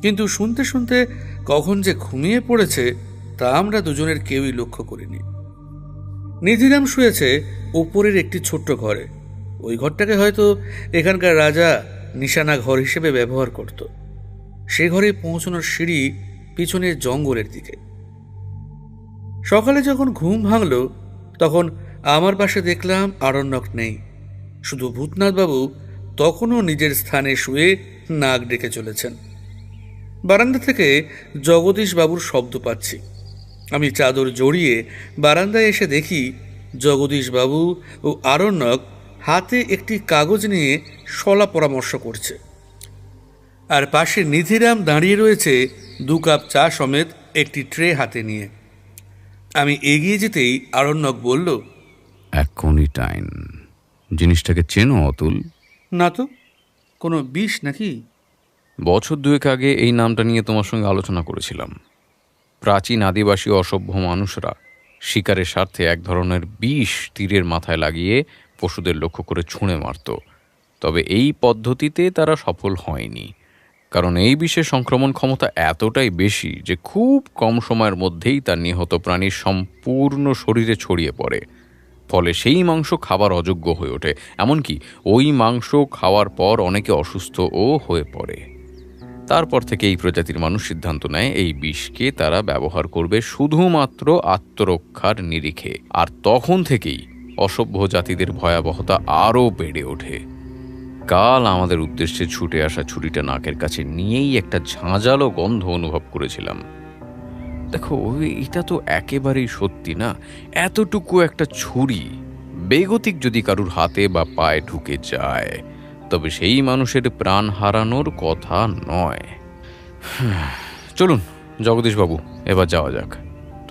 S1: কিন্তু শুনতে শুনতে কখন যে ঘুমিয়ে পড়েছে তা আমরা দুজনের কেউই লক্ষ্য করিনি। নিধিরাম শুয়েছে ওপরের একটি ছোট্ট ঘরে। ওই ঘরটাকে হয়তো এখানকার রাজা নিশানা ঘর হিসেবে ব্যবহার করত। সে ঘরে পৌঁছানোর সিঁড়ি পিছনের জঙ্গলের দিকে। সকালে যখন ঘুম ভাঙল তখন আমার পাশে দেখলাম আরণ্যক নেই, শুধু ভূতনাথবাবু তখনও নিজের স্থানে শুয়ে নাক ডেকে চলেছেন। বারান্দা থেকে জগদীশবাবুর শব্দ পাচ্ছি। আমি চাদর জড়িয়ে বারান্দায় এসে দেখি জগদীশবাবু ও আরণ্যক হাতে একটি কাগজ নিয়ে শলা পরামর্শ করছে, আর পাশে নিধিরাম দাঁড়িয়ে রয়েছে 2 কাপ চা সমেত একটি ট্রে হাতে নিয়ে। আমি এগিয়ে যেতেই আরণ্যক বলল,
S3: অ্যাকনিটাইন জিনিসটাকে চেনো অতুল?
S1: না তো, কোনো বিষ নাকি?
S2: বছর 2 আগে এই নামটা নিয়ে তোমার সঙ্গে আলোচনা করেছিলাম। প্রাচীন আদিবাসী অসভ্য মানুষরা শিকারের স্বার্থে এক ধরনের বিষ তীরের মাথায় লাগিয়ে পশুদের লক্ষ্য করে ছুঁড়ে মারত। তবে এই পদ্ধতিতে তারা সফল হয়নি, কারণ এই বিষের সংক্রমণ ক্ষমতা এতটাই বেশি যে খুব কম সময়ের মধ্যেই তার নিহত প্রাণীর সম্পূর্ণ শরীরে ছড়িয়ে পড়ে। ফলে সেই মাংস খাবার অযোগ্য হয়ে ওঠে, এমনকি ওই মাংস খাওয়ার পর অনেকে অসুস্থও হয়ে পড়ে। তারপর থেকে এই প্রজাতির মানুষ সিদ্ধান্ত নেয় এই বিষকে তারা ব্যবহার করবে শুধুমাত্র আত্মরক্ষার নিরিখে, আর তখন থেকেই অসভ্য জাতিদের ভয়াবহতা আরও বেড়ে ওঠে। কাল আমাদের উদ্দেশ্যে ছুটে আসা ছুরিটা নাকের কাছে নিয়েই একটা ঝাঁঝালো গন্ধ অনুভব করেছিলাম। দেখো, এটা তো একেবারেই সত্যি না। এতটুকু একটা ছুরি বেগতিক যদি কারুর হাতে বা পায়ে ঢুকে যায় তবে সেই মানুষের প্রাণ হারানোর কথা নয়। চলুন জগদীশবাবু, এবার যাওয়া যাক।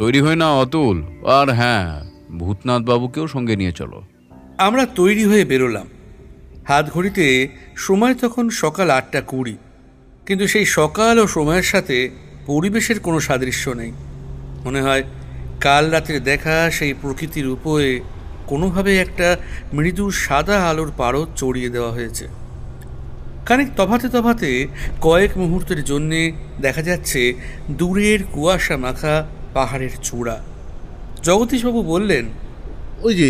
S3: তৈরি হয়ে না অতুল, আর হ্যাঁ, ভূতনাথ বাবুকেও সঙ্গে নিয়ে চলো।
S1: আমরা তৈরি হয়ে বেরোলাম। হাত ঘড়িতে সময় তখন সকাল 8:20, কিন্তু সেই সকাল ও সময়ের সাথে পরিবেশের কোনো সাদৃশ্য নেই। মনে হয় কাল রাতের দেখা সেই প্রকৃতির উপরে কোনোভাবে একটা মৃদু সাদা আলোর পারদ চড়িয়ে দেওয়া হয়েছে। খানিক তফাতে তফাতে কয়েক মুহূর্তের জন্যে দেখা যাচ্ছে দূরের কুয়াশা মাখা পাহাড়ের চূড়া। জগদীশবাবু বললেন,
S7: ওই যে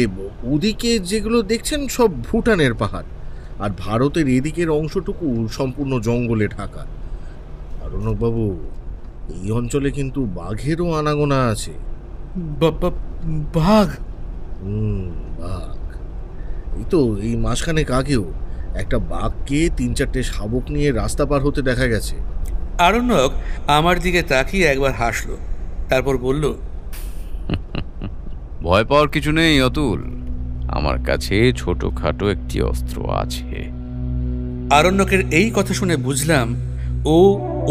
S7: ওদিকে যেগুলো দেখছেন সব ভুটানের পাহাড়, আর ভারতের এদিকের অংশটুকু সম্পূর্ণ জঙ্গলে ঢাকা। আরণ্যকবাবু, এই অঞ্চলে কিন্তু বাঘেরও আনাগোনা আছে।
S1: বাঘ?
S7: বাঘ। এই তো এই মাসখানেক আগেও একটা বাঘকে 3-4টে শাবক নিয়ে রাস্তা পার হতে দেখা গেছে।
S1: আরণ্যক আমার দিকে তাকিয়ে একবার হাসল, তারপর বলল,
S3: ভয় পাওয়ার কিছু নেই অতুল,
S2: আমার কাছে ছোটখাটো একটি অস্ত্র আছে।
S1: আরণ্যকের এই কথা শুনে বুঝলাম ও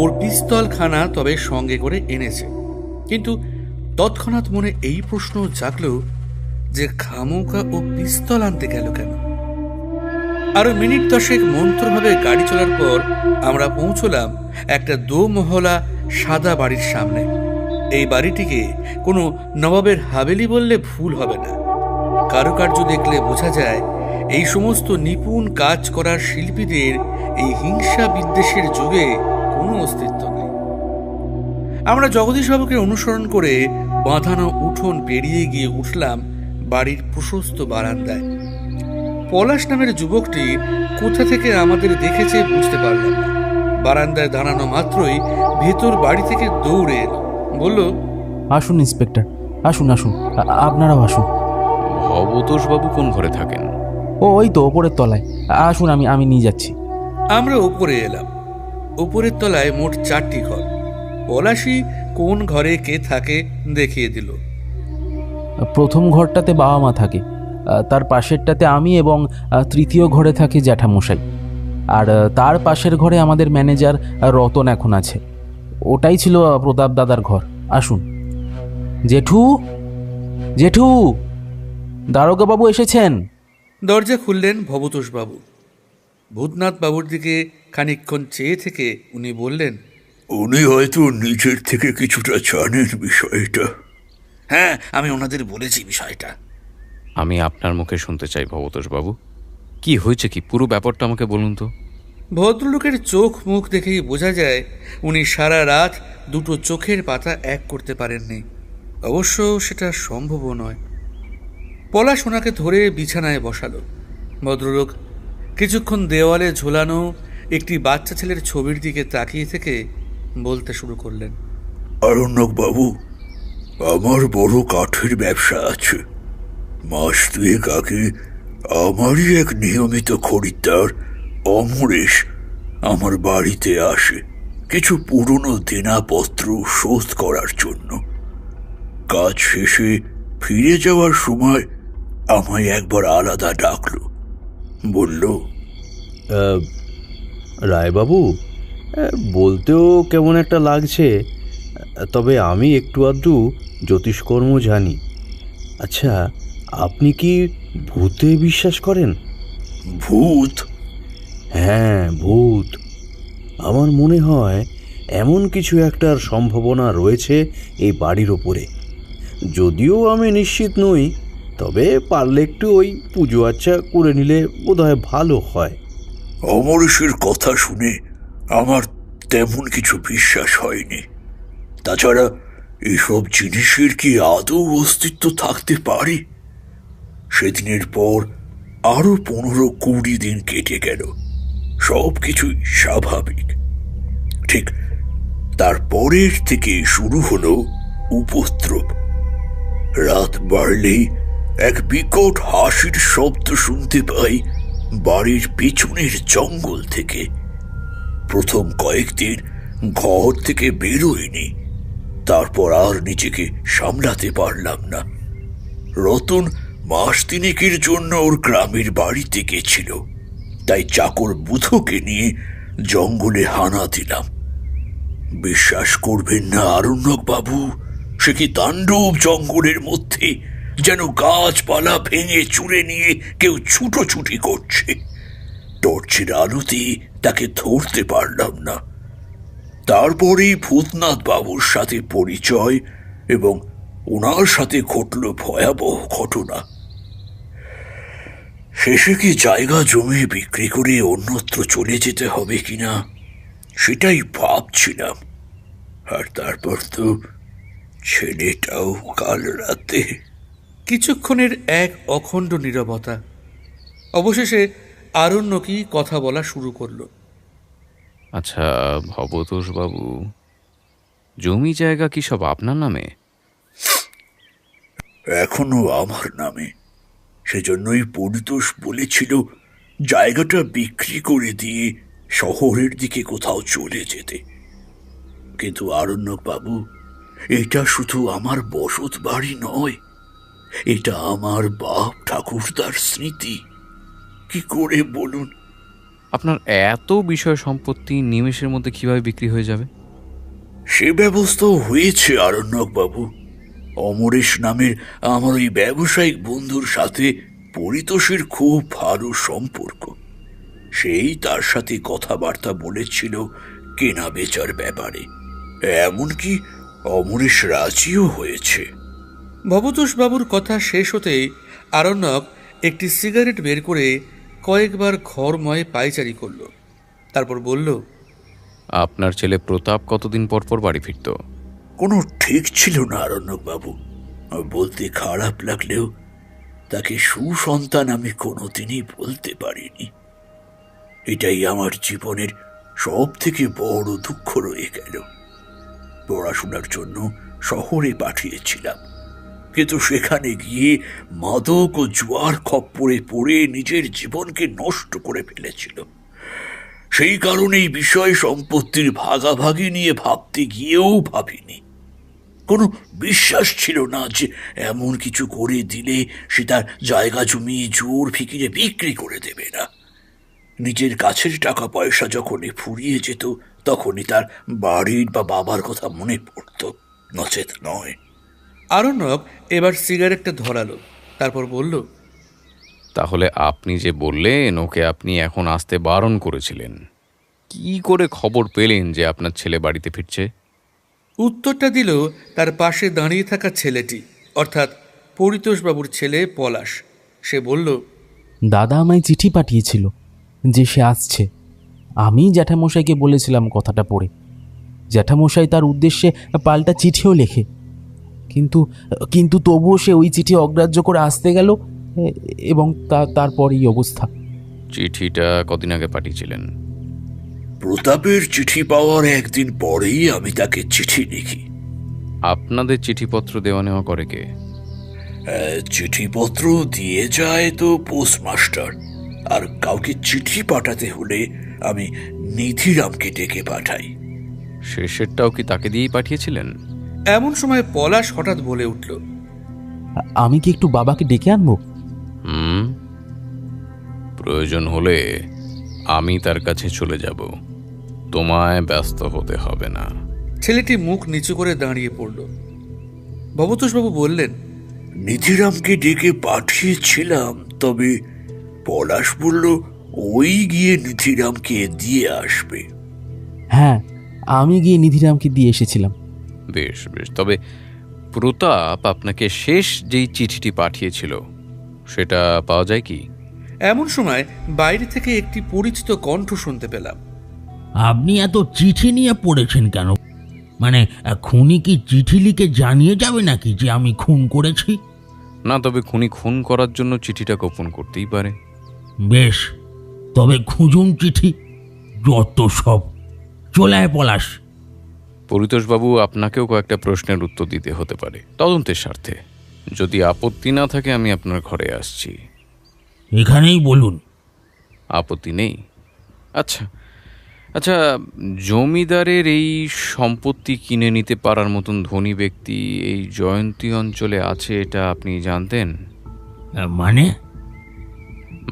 S1: ওর পিস্তলখানা তবে সঙ্গে করে এনেছে। কিন্তু তৎক্ষণাৎ মনে এই প্রশ্ন জাগল যে খামোকা ও পিস্তল আনতে গেল কেন। আরো মিনিট 10 মন্থরভাবে গাড়ি চলার পর আমরা পৌঁছলাম একটা দোমহলা সাদা বাড়ির সামনে। এই বাড়িটিকে কোনো নবাবের হাভেলি বললে ভুল হবে না। কারুকার্য দেখলে বোঝা যায় এই সমস্ত নিপুণ কাজ করার শিল্পীদের এই হিংসা বিদ্বেষের যুগে কোনো অস্তিত্ব নেই। আমরা জগদীশবাবুকে অনুসরণ করে বাঁধানো উঠোন পেরিয়ে গিয়ে উঠলাম বাড়ির প্রশস্ত বারান্দায়। পলাশ নামের যুবকটি কোথা থেকে আমাদের দেখেছে বুঝতে পারলাম না। বারান্দায় দাঁড়ানো মাত্রই ভেতর বাড়ি থেকে দৌড়ে এলো, বলল,
S9: আসুন ইন্সপেক্টর, আসুন আসুন, আপনারাও আসুন।
S2: ভবতোষবাবু কোন ঘরে থাকেন?
S9: ওই তো ওপরের তলায়। আসুন, আমি নিয়ে যাচ্ছি।
S1: আমরা উপরে এলাম। উপরের তলায় মোট 4টি ঘর। পলাশি কোন ঘরে কে থাকে দেখিয়ে দিল।
S9: প্রথম ঘরটাতে বাবা মা থাকে, তার পাশেরটাতে আমি, এবং তৃতীয় ঘরে থাকে জ্যাঠামশাই। আর তার পাশের ঘরে আমাদের ম্যানেজার রতন এখন আছে। ওটাই ছিল প্রতাপ দাদার ঘর। আসুন। জেঠু, জেঠু, দারোগা বাবু এসেছেন।
S1: দরজা খুললেন ভবতোষবাবু। ভূতনাথ বাবুর দিকে খানিকক্ষণ চেয়ে থেকে উনি বললেন,
S4: উনি হয়তো নিজের থেকে কিছুটা জানেন বিষয়টা। হ্যাঁ, আমি ওনাদের বলেছি বিষয়টা।
S3: আমি আপনার মুখে শুনতে চাই ভবতোষবাবু, কি হয়েছে, কি পুরো ব্যাপারটা আমাকে বলুন তো।
S1: ভদ্রলোকের চোখ মুখ দেখেই বোঝা যায় উনি সারা রাত দুটো চোখের পাতা এক করতে পারেননি। অবশ্য সেটা সম্ভবও নয়। পলাশ ওনাকে ধরে বিছানায় বসালো। ভদ্রলোক কিছুক্ষণ দেওয়ালে ঝোলানো একটি বাচ্চা ছেলের ছবির দিকে তাকিয়ে থেকে বলতে শুরু করলেন,
S4: আরণ্যক বাবু, আমার বড় কাঠের ব্যবসা আছে। মাস 2 আগে আমারই এক নিয়মিত খরিদ্দার অমরেশ আমার বাড়িতে আসে কিছু পুরনো দেনাপত্র শোধ করার জন্য। কাজ শেষে ফিরে যাওয়ার সময় আমায় একবার আলাদা ডাকলো। বলল,
S10: রায়বাবু, বলতেও কেমন একটা লাগছে, তবে আমি একটু আধটু জ্যোতিষকর্ম জানি। আচ্ছা, আপনি কি ভূতে বিশ্বাস করেন?
S4: ভূত?
S10: হ্যাঁ, ভূত। আমার মনে হয় এমন কিছু একটার সম্ভাবনা রয়েছে এই বাড়ির ওপরে। যদিও আমি নিশ্চিত নই, তবে পারলে একটু ওই পুজো আচ্চা করে নিলে বোধহয় ভালো হয়।
S4: অমরেশের কথা শুনে আমার তেমন কিছু বিশ্বাস হয়নি। তাছাড়া এসব জিনিসের কি আদৌ অস্তিত্ব থাকতে পারে? সেদিনের পর আরো 15-20 দিন কেটে গেল। সব কিছুই স্বাভাবিক। ঠিক তারপরের থেকে শুরু হলো উপদ্রব। রাত বাড়লেই এক বিকট হাসির শব্দ শুনতে পাই বাড়ির পিছনের জঙ্গল থেকে। প্রথম কয়েকদিন ঘর থেকে বেরোয়নি, তারপর আর নিজেকে সামলাতে পারলাম না। রতন মাস 3 জন্য ওর গ্রামের বাড়িতে গেছিল, তাই চাকর বুধোকে নিয়ে জঙ্গলে হানা দিলাম। বিশ্বাস করবেন না আরণ্যক বাবু, সে কি তাণ্ডব জঙ্গলের মধ্যে! যেন গাছপালা ভেঙে চুরে নিয়ে কেউ ছুটোছুটি করছে। টর্চের আলোতে তাকে ধরতে পারলাম না। তারপরেই ভূতনাথ বাবুর সাথে পরিচয় এবং ওনার সাথে ঘটল ভয়াবহ ঘটনা। শেষে কি জায়গা জমি বিক্রি করে অন্যত্র চলে যেতে হবে কিনা সেটাই ভাবছিলাম। আর তারপর তো ছেলেটাও কাল রাতে।
S1: কিছুক্ষণের এক অখণ্ড নীরবতা। অবশেষে আরণ্যকই কথা বলা শুরু করলো।
S3: আচ্ছা ভবতোষবাবু, জমি জায়গা কি সব আপনার নামে?
S4: এখনো আমার নামে। সেজন্যই পরিতোষ বলেছিল জায়গাটা বিক্রি করে দিয়ে শহরের দিকে কোথাও চলে যেতে। কিন্তু আরণ্যক বাবু, এটা শুধু আমার বসত বাড়ি নয়, এটা আমার বাপ ঠাকুরদার স্মৃতি। কি করে বলুন?
S3: আপনার এত বিষয় সম্পত্তি নিমেষের মধ্যে কিভাবে বিক্রি হয়ে যাবে?
S4: সে ব্যবস্থাও হয়েছে আরণ্যক বাবু। অমরেশ নামের আমার ওই ব্যবসায়িক বন্ধুর সাথে পরিতোষের খুব ভালো সম্পর্ক। সেই তার সাথে কথাবার্তা বলেছিল কেনা বেচার ব্যাপারে। এমনকি অমরেশ রাজিও হয়েছে।
S1: ভবতোষবাবুর কথা শেষ হতেই আরণ্যক একটি সিগারেট বের করে কয়েকবার ঘরময় পায়চারি করল। তারপর বলল,
S3: আপনার ছেলে প্রতাপ কতদিন পর পর বাড়ি ফিরত?
S4: কোনো ঠিক ছিল না আরণ্যক বাবু। বলতে খারাপ লাগলেও তাকে সুসন্তান আমি কোনোদিনই বলতে পারিনি। এটাই আমার জীবনের সব থেকে বড় দুঃখ রয়ে গেল। পড়াশোনার জন্য শহরে পাঠিয়েছিলাম, কিন্তু সেখানে গিয়ে মাদক ও জুয়ার খপ্পরে পড়ে নিজের জীবনকে নষ্ট করে ফেলেছিল। সেই কারণেই বিষয় সম্পত্তির ভাগাভাগি নিয়ে ভাবতে গিয়েও ভাবিনি। কোনো বিশ্বাস ছিল না যে এমন কিছু করে দিলে সে তার জায়গা জমি জোর ফিকিরে বিক্রি করে দেবে না। নিজের কাছের টাকা পয়সা যখনই ফুরিয়ে যেত তখনই তার বাড়ির বা বাবার কথা মনে পড়ত, নচেত নয়।
S1: আরণ্যক এবার সিগারেটটা ধরালো, তারপর বলল,
S3: তাহলে আপনি যে বললেন ওকে আপনি এখন আসতে বারণ করেছিলেন, কি করে খবর পেলেন যে আপনার ছেলে বাড়িতে ফিরছে?
S1: উত্তরটা দিল তার পাশে দাঁড়িয়ে থাকা ছেলেটি, অর্থাৎ পরিতোষবাবুর ছেলে পলাশ। সে বলল,
S9: দাদা আমায় চিঠি পাঠিয়েছিল যে সে আসছে। আমি জ্যাঠামশাইকে বলেছিলাম কথাটা পড়ে। জ্যাঠামশাই তার উদ্দেশ্যে পাল্টা চিঠিও লেখে, কিন্তু কিন্তু তবুও সে ওই চিঠি অগ্রাহ্য করে আসতে গেল এবং তারপর এই অবস্থা।
S3: চিঠিটা কদিন আগে পাঠিয়েছিলেন?
S4: প্রতাপের চিঠি পাওয়ার একদিন পরেই আমি তাকে চিঠি লিখি।
S3: আপনাদের চিঠিপত্র দেওয়া নেওয়া করে কে?
S4: চিঠিপত্র দিয়ে যায় তো পোস্টমাস্টার, আর কাউকে চিঠি পাঠাতে হলে আমি নিধিরামকে ডেকে পাঠাই।
S3: শেষেরটাও কি তাকে দিয়েই পাঠিয়েছিলেন?
S1: এমন সময় পলাশ হঠাৎ বলে উঠল,
S9: আমি কি একটু বাবাকে ডেকে আনবো?
S3: প্রয়োজন হলে আমি তার কাছে চলে যাব, তোমায় ব্যস্ত হতে হবে না।
S1: ছেলেটি মুখ নিচু করে দাঁড়িয়ে পড়ল। ভবতোষবাবু বললেন,
S4: নিধিরামকে ডেকে পাঠিয়েছিলাম, তবে পলাশ বলল ওই গিয়ে নিধিরামকে দিয়ে আসবে।
S9: হ্যাঁ, আমি গিয়ে নিধিরামকে দিয়ে এসেছিলাম।
S3: বেশ বেশ, তবে প্রতাপ আপনাকে শেষ যেই চিঠিটি পাঠিয়েছিল সেটা পাওয়া যায় কি?
S1: এমন সময় বাইরে থেকে একটি পরিচিত কণ্ঠ শুনতে পেলাম।
S8: আপনি এত চিঠি নিয়ে পড়েছেন কেন? মানে খুনি কি চিঠি লিখে জানিয়ে যাবে নাকি যে আমি খুন করেছি?
S3: না, তবে খুনি খুন করার জন্য চিঠিটা গোপন করতেই পারে।
S8: বেশ, তবে খুঁজুন চিঠি। যত সব। চলে আয় পলাশ।
S3: পরিতোষবাবু, আপনাকেও কয়েকটা প্রশ্নের উত্তর দিতে হতে পারে তদন্তের স্বার্থে। যদি আপত্তি না থাকে আমি আপনার ঘরে আসছি।
S8: এখানেই বলুন।
S3: আপত্তি নেই? আচ্ছা আচ্ছা, জমিদারের এই সম্পত্তি কিনে নিতে পারার মতন ধনী ব্যক্তি এই জয়ন্তী অঞ্চলে আছে, এটা আপনি জানতেন?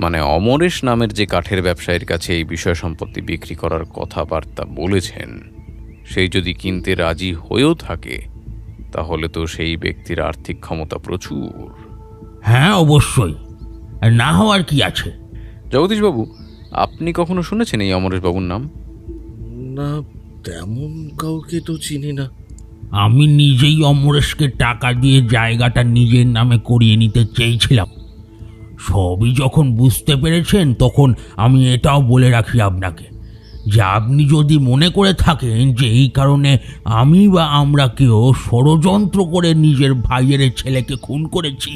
S3: মানে অমরেশ নামের যে কাঠের ব্যবসায়ীর কাছে এই বিষয় সম্পত্তি বিক্রি করার কথাবার্তা বলেছেন, সেই যদি কিনতে রাজি হয়েও থাকে তাহলে তো সেই ব্যক্তির আর্থিক ক্ষমতা প্রচুর।
S8: হ্যাঁ, অবশ্যই, না হওয়ার কি আছে।
S3: জগদীশবাবু, আপনি কখনো শুনেছেন এই অমরেশবাবুর নাম?
S7: না, তেমন কাউকে তো চিনি না।
S8: আমি নিজেই অমরেশকে টাকা দিয়ে জায়গাটা নিজের নামে করিয়ে নিতে চেয়েছিলাম। সবই যখন বুঝতে পেরেছেন তখন আমি এটাও বলে রাখি আপনাকে যে আপনি যদি মনে করে থাকেন যে এই কারণে আমি বা আমরা কেউ ষড়যন্ত্র করে নিজের ভাইয়ের ছেলেকে খুন করেছি,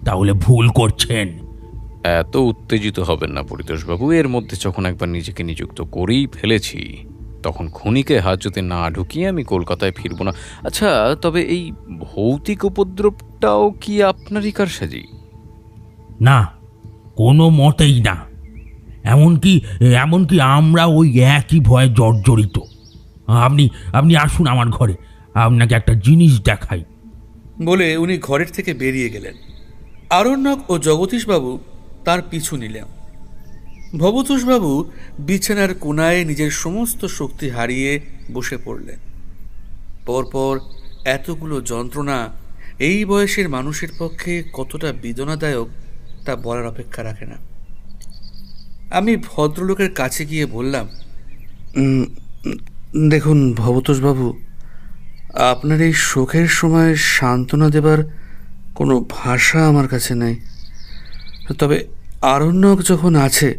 S8: তাহলে ভুল করছেন।
S3: এত উত্তেজিত হবেন না পরিতোষবাবু। এর মধ্যে যখন একবার নিজেকে নিযুক্ত করেই ফেলেছি তখন খুনিকে হাজতে না ঢুকিয়ে আমি কলকাতায় ফিরব না। আচ্ছা, তবে এই ভৌতিক উপদ্রবটাও কি আপনারই কারসাজি?
S8: না, কোনো মতেই না। এমনকি আমরা ওই একই ভয়ে জর্জরিত। আপনি আসুন আমার ঘরে, আপনাকে একটা জিনিস দেখাই।
S1: বলে উনি ঘরের থেকে বেরিয়ে গেলেন। আরণ্যক ও জগদীশবাবু তার পিছু নিলেন। ভবতোষবাবু বিছানার কোনায় নিজের সমস্ত শক্তি হারিয়ে বসে পড়লেন। পরপর এতগুলো যন্ত্রণা এই বয়সের মানুষের পক্ষে কতটা বেদনাদায়ক তা বলার অপেক্ষা রাখে না। আমি ভদ্রলোকের কাছে গিয়ে বললাম, দেখুন ভবতোষবাবু, আপনার এই শোকের সময় সান্ত্বনা দেবার কোনো ভাষা আমার কাছে নেই। তবে আরণ্যক যখন আছে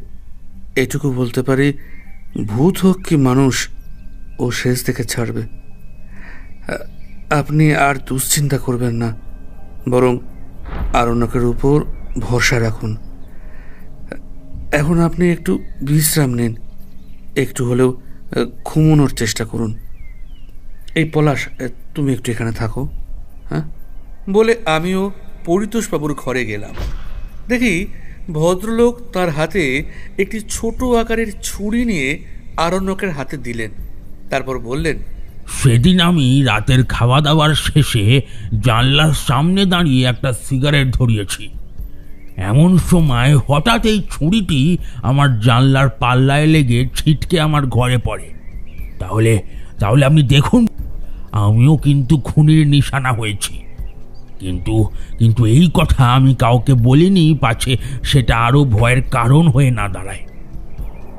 S1: এটুকু বলতে পারি, ভূত হোক কি মানুষ, ও শেষ থেকে ছাড়বে। আপনি আর দুশ্চিন্তা করবেন না, বরং আরণ্যকের উপর ভরসা রাখুন। এখন আপনি একটু বিশ্রাম নিন, একটু হলেও ঘুমানোর চেষ্টা করুন। এই পলাশ, তুমি একটু এখানে থাকো। হ্যাঁ, বলে আমিও পরিতোষবাবুর ঘরে গেলাম। দেখি ভদ্রলোক তার হাতে একটি ছোট আকারের ছুরি নিয়ে আরণ্যকের হাতে দিলেন। তারপর বললেন,
S8: সেদিন আমি রাতের খাওয়া দাওয়ার শেষে জানলার সামনে দাঁড়িয়ে একটা সিগারেট ধরিয়েছি। এমন সময় হঠাৎ এই ছুরিটি আমার জানলার পাল্লায় লেগে ছিটকে আমার ঘরে পড়ে। তাহলে তাহলে আপনি দেখুন, আমিও কিন্তু খুনির নিশানা হয়েছি। কিন্তু কিন্তু এই কথা আমি কাউকে বলিনি, পাছে সেটা আরো ভয়ের কারণ হয়ে না দাঁড়ায়।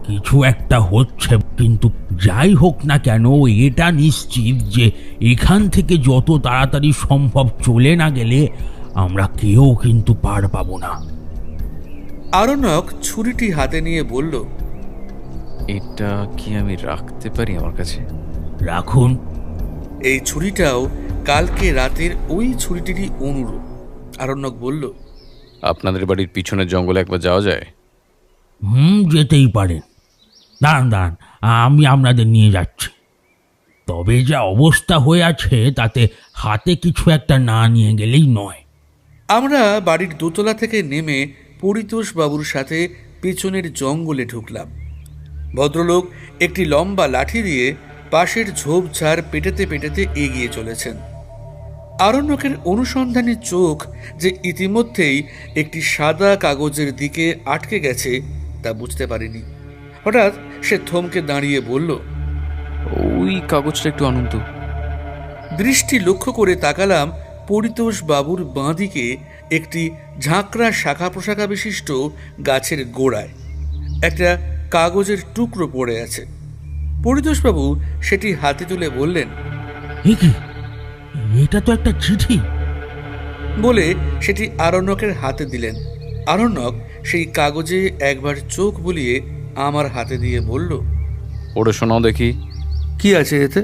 S8: কিছু একটা হচ্ছে, কিন্তু যাই হোক না কেন এটা নিশ্চিত যে এখান থেকে যত তাড়াতাড়ি সম্ভব চলে না গেলে আমরা কেউ কিন্তু পার পাবো না।
S1: আরণ্যক ছুরিটি হাতে নিয়ে বলল,
S3: এটা কি আমি রাখতে পারি আমার কাছে?
S8: রাখুন।
S1: এই ছুরিটাও কালকে রাতের ওই ছুরিটিরই অনুরূপ। আরণ্যক বলল,
S3: আপনাদের বাড়ির পিছনের জঙ্গলে একবার যাওয়া যায়?
S8: যেতেই পারেন। দাঁড়ান দাঁড়ান, আমি আপনাদের নিয়ে যাচ্ছি। তবে যা অবস্থা হয়ে আছে তাতে হাতে কিছু একটা না নিয়ে গেলেই নয়।
S1: আমরা বাড়ির দোতলা থেকে নেমে পরিতোষ বাবুর সাথে পেছনের জঙ্গলে ঢুকলাম। ভদ্রলোক একটি লম্বা লাঠি দিয়ে পাশের ঝোপঝাড় পেটাতে পেটাতে এগিয়ে চলেছেন। আরণ্যকের অনুসন্ধানী চোখ যে ইতিমধ্যেই একটি সাদা কাগজের দিকে আটকে গেছে তা বুঝতে পারিনি। হঠাৎ সে থমকে দাঁড়িয়ে বলল,
S3: ওই কাগজটা একটু আনুন তো।
S1: দৃষ্টি লক্ষ্য করে তাকালাম পরিতোষ বাবুর বাঁ দিকে একটি ঝাঁকড়া শাখা প্রশাখা বিশিষ্ট গাছের গোড়ায় একটা কাগজের টুকরো পড়ে আছে। পরিতোষবাবু সেটি হাতে তুলে বললেন,
S8: এ কি, এটা তো একটা চিঠি।
S1: বলে সেটি আরণ্যকের হাতে দিলেন। আরণ্যক সেই কাগজে একবার চোখ বুলিয়ে আমার হাতে দিয়ে বলল,
S3: পড়ে শোনাও দেখি।
S1: কি আছে এতে?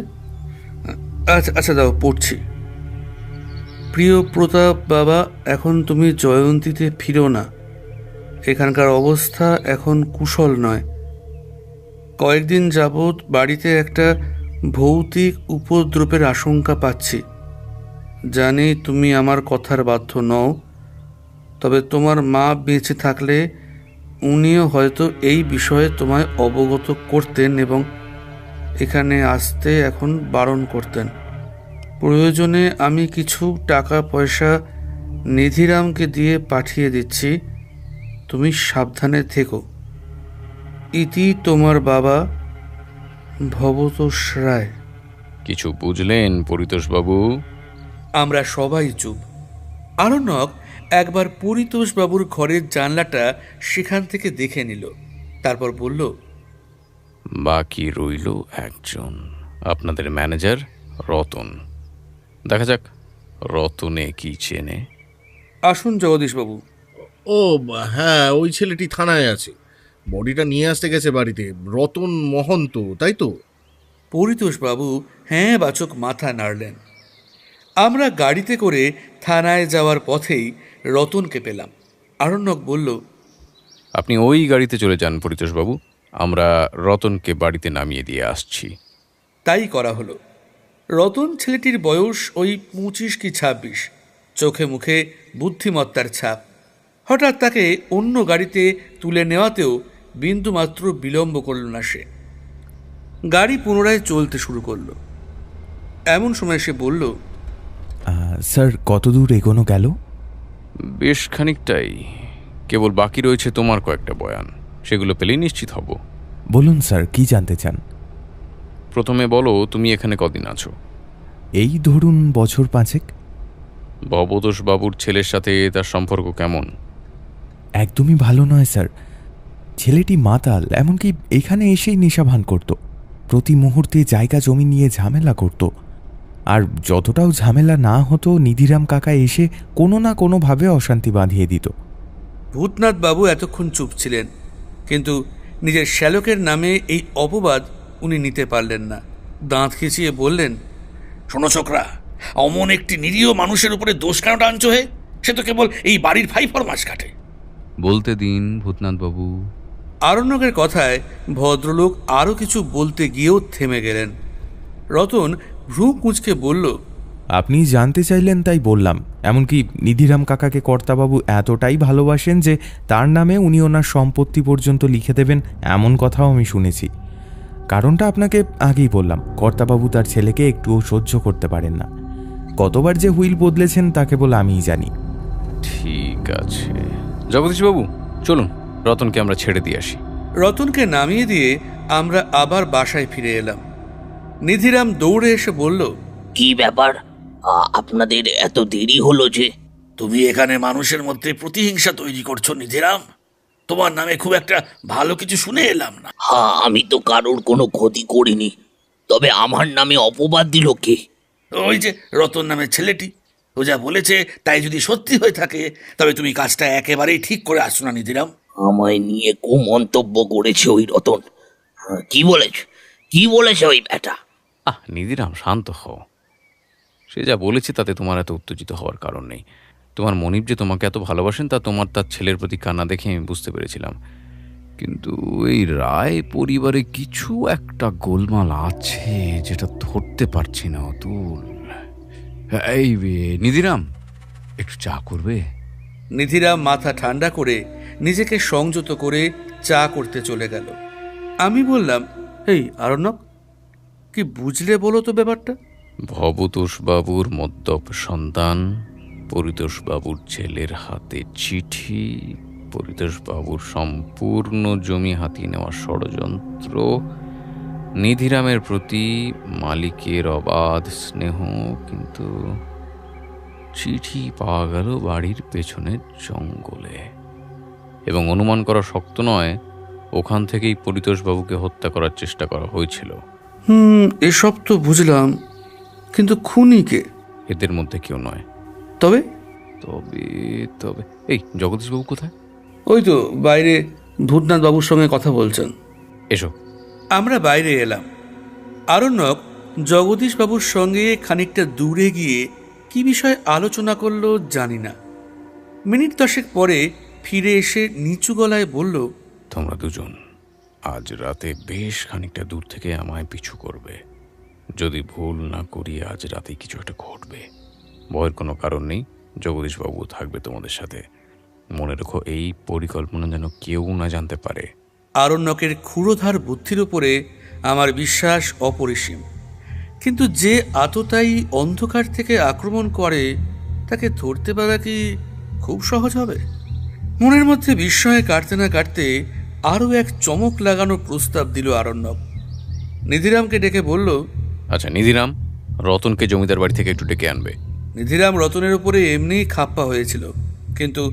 S1: আচ্ছা আচ্ছা দাও, পড়ছি। প্রিয় প্রতাপ বাবা, এখন তুমি জয়ন্তীতে ফিরো না। এখানকার অবস্থা এখন কুশল নয়। কয়েকদিন যাবৎ বাড়িতে একটা ভৌতিক উপদ্রবের আশঙ্কা পাচ্ছি। জানি তুমি আমার কথার বাধ্য নও, তবে তোমার মা বেঁচে থাকলে উনিও হয়তো এই বিষয়ে তোমায় অবগত করতেন এবং এখানে আসতে এখন বারণ করতেন। প্রয়োজনে আমি কিছু টাকা পয়সা নিধিরামকে দিয়ে পাঠিয়ে দিচ্ছি, তুমি সাবধানে থেকো। ইতি তোমার বাবা, ভবতোষ রায়।
S3: কিছু বুঝলেন পরিতোষবাবু?
S1: আমরা সবাই চুপ। আরণ্যক একবার পরিতোষবাবুর ঘরের জানলাটা সেখান থেকে দেখে নিল। তারপর বলল,
S3: বাকি রইল একজন, আপনাদের ম্যানেজার রতন। দেখা যাক রতনে কি চেনে।
S1: আসুন জগদীশবাবু।
S7: ও হ্যাঁ, ওই ছেলেটি থানায় আছে, বডিটা নিয়ে আসতে গেছে বাড়িতে। রতন মহন্ত, তাই তো?
S1: পরিতোষবাবু হ্যাঁ বাচক মাথা নাড়লেন। আমরা গাড়িতে করে থানায় যাওয়ার পথেই রতনকে পেলাম। আরণ্যক বলল,
S3: আপনি ওই গাড়িতে চলে যান পরিতোষবাবু, আমরা রতনকে বাড়িতে নামিয়ে দিয়ে আসছি।
S1: তাই করা হলো। রতন ছেলেটির বয়স ওই 25 কি 26, চোখে মুখে বুদ্ধিমত্তার ছাপ। হঠাৎ তাকে অন্য গাড়িতে তুলে নেওয়াতেও বিন্দুমাত্র বিলম্ব করল না সে। গাড়ি পুনরায় চলতে শুরু করলো। এমন সময় সে বলল,
S11: স্যার কত দূর এগোনো গেল?
S3: বেশ খানিকটাই, কেবল বাকি রয়েছে তোমার কয়েকটা বয়ান, সেগুলো পেলেই নিশ্চিত হব।
S11: বলুন স্যার, কি জানতে চান?
S3: প্রথমে বলো, তুমি এখানে কদিন আছো?
S11: এই ধরুন বছর 5।
S3: ভবতোষ বাবুর ছেলের সাথে তার সম্পর্ক কেমন?
S11: একদমই ভালো নয় স্যার। ছেলেটি মাতাল, এমনকি এখানে এসেই নেশা ভান করত। প্রতি মুহূর্তে জায়গা জমি নিয়ে ঝামেলা করত। আর যতটাও ঝামেলা না হতো, নিধিরাম কাকা এসে কোনো না কোনোভাবে অশান্তি বাঁধিয়ে দিত।
S1: ভূতনাথ বাবু এতক্ষণ চুপ ছিলেন, কিন্তু নিজের শ্যালকের নামে এই অপবাদ উনি নিতে পারলেন না। দাঁত খিচিয়ে বললেন,
S4: শোনো ছোকরা, অমন একটি নিরীহ মানুষের উপরে দোষ কেন টানছো হে? সে তো কেবল এই বাড়ির ফাইফর মাস কাটে।
S3: বলতে দিন ভূতনাথবাবু।
S1: আরণ্যকের কথায় ভদ্রলোক আরও কিছু বলতে গিয়েও থেমে গেলেন। রতন ভ্রু কুঁচকে বলল,
S11: আপনি জানতে চাইলেন তাই বললাম। এমনকি নিধিরাম কাকাকে কর্তাবাবু এতটাই ভালোবাসেন যে তার নামে উনি ওনার সম্পত্তি পর্যন্ত লিখে দেবেন, এমন কথাও আমি শুনেছি। কারণটা আপনাকে আগেই বললাম, কর্তাবাবু তার ছেলেকে একটুও সহ্য করতে পারেন না। কতবার যে হুইল বদলেছেন তা কেবল আমিই জানি।
S3: ঠিক আছে জগদীশবাবু, চলুন রতনকে আমরা ছেড়ে দিয়ে আসি।
S1: রতনকে নামিয়ে দিয়ে আমরা আবার বাসায় ফিরে এলাম। নিধিরাম দৌড়ে এসে বলল,
S12: কি ব্যাপার, আপনাদের এত দেরি হলো যে?
S4: তুমি এখানে মানুষের মধ্যে প্রতিহিংসা তৈরি করছো নিধিরাম। তোমার নামে খুব একটা ভালো কিছু শুনে এলাম না।
S12: হ্যাঁ, আমি তো কারোর কোনো ক্ষতি করিনি, তবে আমার নামে অপবাদ দিল কে?
S4: ওই যে রতন নামের ছেলেটি, ও যা বলেছে তাই যদি সত্যি হয়ে থাকে তবে তুমি কাজটা একেবারেই ঠিক করে আসছো না নিধিরাম।
S12: আমায় নিয়ে মন্তব্য করেছে ওই রতন। কি বলেছে ওই ব্যাটা?
S3: নিধিরাম শান্ত হও। সে যা বলেছে তাতে তোমার এত উত্তেজিত হওয়ার কারণ নেই। তোমার মনিব যে তোমাকে এত ভালোবাসেন তা তোমার তার ছেলের প্রতি কান্না দেখে আমি বুঝতে পেরেছিলাম। কিন্তু এই রায় পরিবারে কিছু একটা গোলমাল আছে যেটা ধরতে পারছি না অতুল। এই নিধিরাম, একটু চা করবে?
S1: নিধিরাম মাথা ঠান্ডা করে নিজেকে সংযত করে চা করতে চলে গেল। আমি বললাম, এই আরণ্যক, কি বুঝলে বলো তো ব্যাপারটা?
S3: ভবতোষবাবুর মদ্যপ সন্তান, পরিতোষবাবুর ছেলের হাতে চিঠি, পরিতোষবাবুর সম্পূর্ণ জমি হাতিয়ে নেওয়ার ষড়যন্ত্র, নিধিরামের প্রতি মালিকের অবাধ স্নেহ, কিন্তু চিঠি পাওয়া গেল বাড়ির পেছনের জঙ্গলে, এবং অনুমান করা শক্ত নয় ওখান থেকেই পরিতোষবাবুকে হত্যা করার চেষ্টা করা হয়েছিল।
S1: এসব তো বুঝলাম, কিন্তু খুনি কে?
S3: এদের মধ্যে কেউ নয়।
S1: তবে
S3: তবে তবে এই জগদীশবাবু কোথায়?
S1: ওই তো বাইরে ভূতনাথ বাবুর সঙ্গে কথা বলছেন।
S3: এসো।
S1: আমরা বাইরে এলাম। আরণ্যক জগদীশ বাবুর সঙ্গে খানিকটা দূরে গিয়ে কি বিষয়ে আলোচনা করলো জানি না। মিনিট 10 পরে ফিরে এসে নিচু গলায় বলল,
S3: তোমরা দুজন আজ রাতে বেশ খানিকটা দূর থেকে আমায় পিছু করবে। যদি ভুল না করি আজ রাতে কিছু একটা ঘটবে। ভয়ের কোনো কারণ নেই, জগদীশবাবু থাকবে তোমাদের সাথে। মনে রেখো, এই পরিকল্পনা যেন কেউ না জানতে পারে।
S1: আরণ্যকের ক্ষুরোধার বুদ্ধির উপরে আমার বিশ্বাস অপরিসীম, কিন্তু যে আততায়ী অন্ধকার থেকে আক্রমণ করে তাকে ধরতে পারা কি খুব সহজ হবে? মনের মধ্যে বিস্ময়ে কাটতে না কাটতে আরও এক চমক লাগানোর প্রস্তাব দিল আরণ্যক। নিধিরামকে ডেকে বলল,
S3: আচ্ছা নিধিরাম, রতনকে জমিদার বাড়ি থেকে একটু ডেকে আনবে।
S1: নিধিরাম রতনের উপরে এমনিই খাপ্পা হয়েছিল, কিন্তু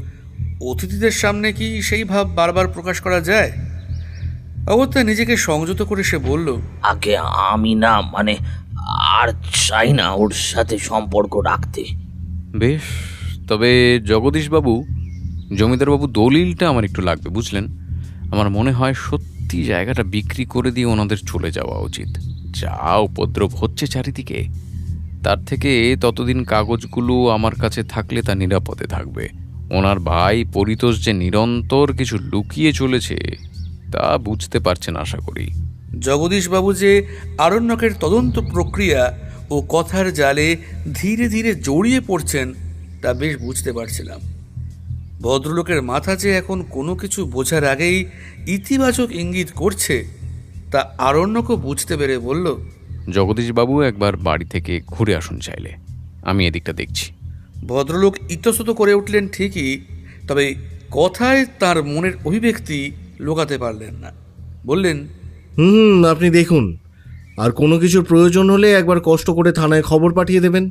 S1: অতিথিদের সামনে কি সেই ভাব বারবার প্রকাশ করা যায়? অগত্যা নিজেকে সংযত করে সে বলল,
S12: আগে আমি না আর চাই না ওর সাথে সম্পর্ক রাখতে।
S3: বেশ, তবে জগদীশবাবু, জমিদারবাবু দলিলটা আমার একটু লাগবে, বুঝলেন? আমার মনে হয় সত্যি জায়গাটা বিক্রি করে দিয়ে ওনাদের চলে যাওয়া উচিত। যা উপদ্রব হচ্ছে চারিদিকে, তার থেকে ততদিন কাগজগুলো আমার কাছে থাকলে তা নিরাপদে থাকবে। ওনার ভাই পরিতোষ যে নিরন্তর কিছু লুকিয়ে চলেছে তা বুঝতে পারছেন আশা করি।
S1: জগদীশবাবু যে আরণ্যকের তদন্ত প্রক্রিয়া ও কথার জালে ধীরে ধীরে জড়িয়ে পড়ছেন তা বেশ বুঝতে পারছিলাম। ভদ্রলোকের মাথা যে এখন কোনো কিছু বোঝার আগেই ইতিবাচক ইঙ্গিত করছে তা আরণ্যকও বুঝতে পেরে বলল,
S3: জগদীশবাবু একবার বাড়ি থেকে ঘুরে আসুন চাইলে, আমি এদিকটা দেখছি।
S1: ভদ্রলোক ইতস্তত করে উঠলেন ঠিকই, তবে কথায় তার মনের অভিব্যক্তি লোকাতে পারলেন না। বললেন,
S7: আপনি দেখুন, আর কোনো কিছুর প্রয়োজন হলে একবার কষ্ট করে থানায় খবর পাঠিয়ে দেবেন,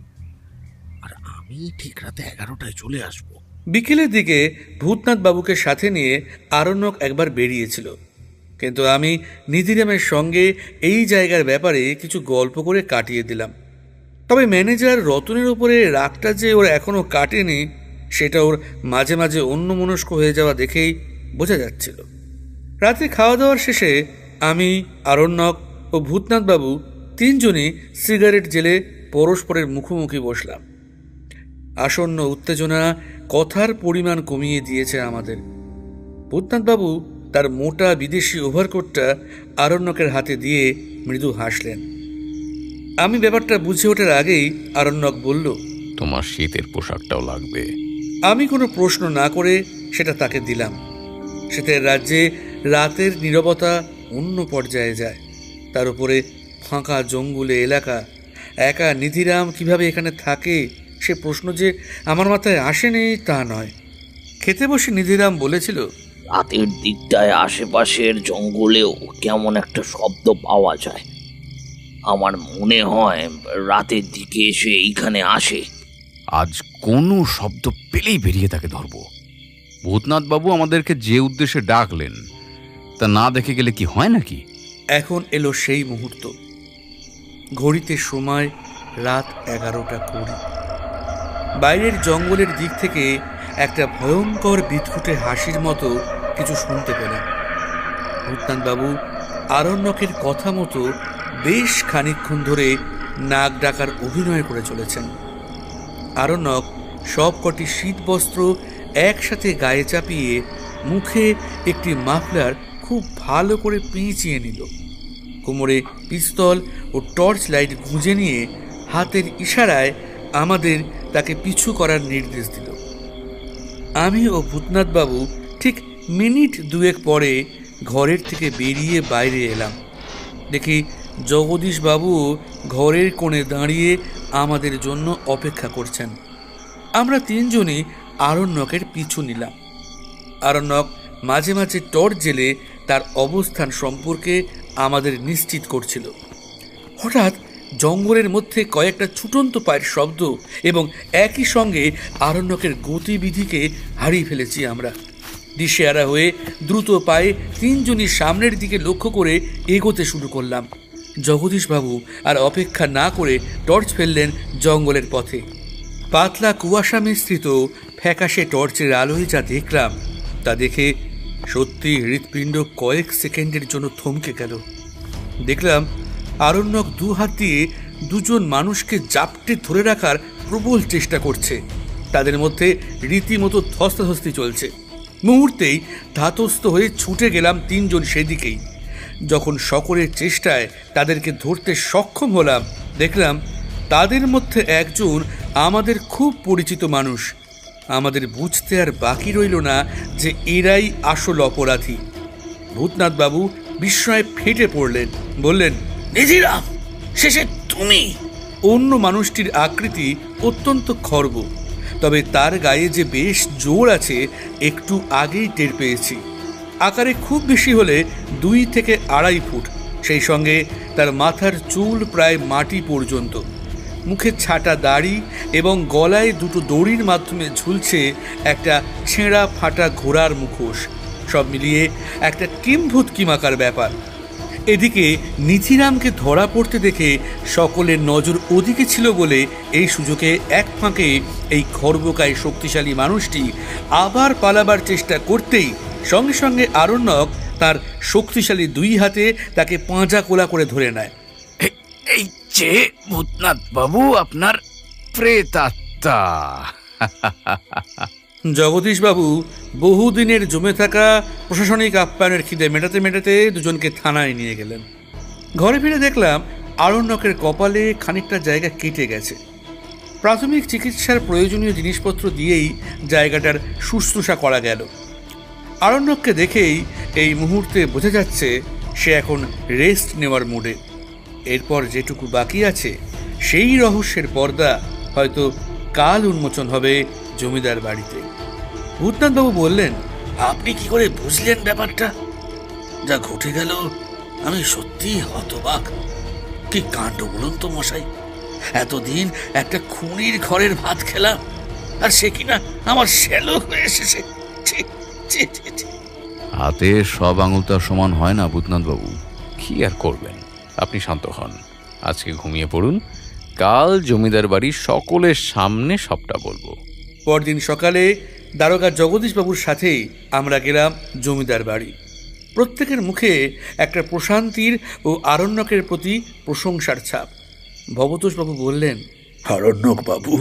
S7: আর আমি ঠিক রাতে 11টায় চলে আসব।
S1: বিকেলের দিকে ভূতনাথ বাবুকে সাথে নিয়ে আরণ্যক একবার বেরিয়েছিল, কিন্তু আমি নিধিরামের সঙ্গে এই জায়গার ব্যাপারে কিছু গল্প করে কাটিয়ে দিলাম। তবে ম্যানেজার রতনের উপরে রাগটা যে ওর এখনও কাটেনি সেটা ওর মাঝে মাঝে অন্যমনস্ক হয়ে যাওয়া দেখেই বোঝা যাচ্ছিল। রাতে খাওয়া দাওয়ার শেষে আমি, আরণ্যক ও ভূতনাথবাবু তিনজনই সিগারেট জেলে পরস্পরের মুখোমুখি বসলাম। আসন্ন উত্তেজনা কথার পরিমাণ কমিয়ে দিয়েছে আমাদের। ভূতনাথবাবু তার মোটা বিদেশি ওভারকোটটা আরণ্যকের হাতে দিয়ে মৃদু হাসলেন। আমি ব্যাপারটা বুঝে ওঠার আগেই আরণ্যক বলল,
S3: তোমার শীতের পোশাকটাও লাগবে।
S1: আমি কোনো প্রশ্ন না করে সেটা তাকে দিলাম। শীতের রাজ্যে রাতের নীরবতা অন্য পর্যায়ে যায়, তার উপরে ফাঁকা জঙ্গলে এলাকা, একা নিধিরাম কিভাবে এখানে থাকে সে প্রশ্ন যে আমার মাথায় আসেনি তা নয়। খেতে বসে নিধিরাম বলেছিল,
S12: রাতের দিকটায় আশেপাশের জঙ্গলেও কেমন একটা শব্দ পাওয়া যায়। আমার মনে হয় রাতের দিকে এসে এইখানে আসে।
S3: আজ কোনো শব্দ পেলেই বেরিয়ে তাকে ধরব। ভূতনাথ বাবু আমাদেরকে যে উদ্দেশ্যে ডাকলেন তা না দেখে গেলে কি হয় নাকি?
S1: এখন এলো সেই মুহূর্ত। ঘড়িতে সময় রাত 11:20। বাইরের জঙ্গলের দিক থেকে একটা ভয়ঙ্কর বিদঘুটে হাসির মতো কিছু শুনতে পেলেন। ভূতনাথবাবু আরণ্যকের কথা মতো বেশ খানিকক্ষণ ধরে নাক ডাকার অভিনয় করে চলেছেন। আরণ্যক সবকটি শীতবস্ত্র একসাথে গায়ে চাপিয়ে মুখে একটি মাফলার খুব ভালো করে পেঁচিয়ে নিল। কোমরে পিস্তল ও টর্চ লাইট গুঁজে নিয়ে হাতের ইশারায় আমাদের তাকে পিছু করার নির্দেশ দিল। আমি ও ভূতনাথবাবু ঠিক মিনিট দুয়েক পরে ঘরের থেকে বেরিয়ে বাইরে এলাম। দেখি জগদীশবাবু ঘরের কোণে দাঁড়িয়ে আমাদের জন্য অপেক্ষা করছেন। আমরা তিনজনই আরণ্যকের পিছু নিলাম। আরণ্যক মাঝে মাঝে টর্চ জেলে তার অবস্থান সম্পর্কে আমাদের নিশ্চিত করছিল। হঠাৎ জঙ্গলের মধ্যে কয়েকটা ছুটন্ত পায়ের শব্দ এবং একই সঙ্গে আরণ্যকের গতিবিধিকে হারিয়ে ফেলেছি আমরা। দিশেহারা হয়ে দ্রুত পায়ে তিনজনই সামনের দিকে লক্ষ্য করে এগোতে শুরু করলাম। জগদীশবাবু আর অপেক্ষা না করে টর্চ ফেললেন জঙ্গলের পথে। পাতলা কুয়াশা মিশ্রিত ফ্যাকাশে টর্চের আলোয় যা দেখলাম তা দেখে সত্যি হৃৎপিণ্ড কয়েক সেকেন্ডের জন্য থমকে গেল। দেখলাম আরণ্যক দু হাত দিয়ে দুজন মানুষকে জাপটে ধরে রাখার প্রবল চেষ্টা করছে। তাদের মধ্যে রীতিমতো ধস্তাধস্তি চলছে। মুহূর্তেই ধাতস্থ হয়ে ছুটে গেলাম তিনজন সেদিকেই। যখন সকলের চেষ্টায় তাদেরকে ধরতে সক্ষম হলাম, দেখলাম তাদের মধ্যে একজন আমাদের খুব পরিচিত মানুষ। আমাদের বুঝতে আর বাকি রইল না যে এরাই আসল অপরাধী। ভূতনাথবাবু বিস্ময়ে ফেটে পড়লেন, বললেন,
S4: নিধিরাম, শেষে তুমি?
S1: অন্য মানুষটির আকৃতি অত্যন্ত খর্ব, তবে তার গায়ে যে বেশ জোর আছে একটু আগেই টের পেয়েছি। আকারে খুব বেশি হলে 2 থেকে 2.5 ফুট, সেই সঙ্গে তার মাথার চুল প্রায় মাটি পর্যন্ত। মুখে ছাটা দাড়ি এবং গলায় দুটো দড়ির মাধ্যমে ঝুলছে একটা ছেঁড়া ফাটা ঘোড়ার মুখোশ। সব মিলিয়ে একটা কিম্ভূত কিমাকার ব্যাপার। এদিকে নিধিরামকে ধরা পড়তে দেখে সকলের নজর ওদিকে ছিল বলে এই সুযোগে এক ফাঁকে এই খর্বকায় শক্তিশালী মানুষটি আবার পালাবার চেষ্টা করতেই সঙ্গে সঙ্গে আরণ্যক তার শক্তিশালী 2 হাতে তাকে পাঁজা কোলা করে ধরে নেয়।
S3: এই যে ভূতনাথ বাবু আপনার প্রেতাত্মা।
S1: জগদীশবাবু বহুদিনের জমে থাকা প্রশাসনিক আপ্যায়নের খিদে মেটাতে মেটাতে দুজনকে থানায় নিয়ে গেলেন। ঘরে ফিরে দেখলাম আরণ্যকের কপালে খানিকটা জায়গা কেটে গেছে। প্রাথমিক চিকিৎসার প্রয়োজনীয় জিনিসপত্র দিয়েই জায়গাটার শুশ্রূষা করা গেল। আরণ্যককে দেখেই এই মুহূর্তে বোঝা যাচ্ছে সে এখন রেস্ট নেওয়ার মুডে। এরপর যেটুকু বাকি আছে সেই রহস্যের পর্দা হয়তো কাল উন্মোচন হবে জমিদার বাড়িতে। ভূতনাথবাবু বললেন,
S4: আপনি কি করে বুঝলেন ব্যাপারটা? যা ঘটে গেল আমি সত্যিই হতবাক। কি কাণ্ড বলুন তো মশাই, এতদিন একটা খুনির ঘরের ভাত খেলাম, আর সে কিনা আমার শ্যালো হয়ে এসেছে।
S3: হাতে সব আঙুল তার সমান হয় না ভূতনাথ বাবু, কি আর করবেন। আপনি শান্ত হন, আজকে ঘুমিয়ে পড়ুন, কাল জমিদার বাড়ির সকলের সামনে সবটা বলবো।
S1: পরদিন সকালে দারোগা জগদীশবাবুর সাথেই আমরা গেলাম জমিদার বাড়ি। প্রত্যেকের মুখে একটা প্রশান্তির ও আরণ্যকের প্রতি প্রশংসার ছাপ। ভবতোষবাবু বললেন,
S4: আরণ্যক বাবু,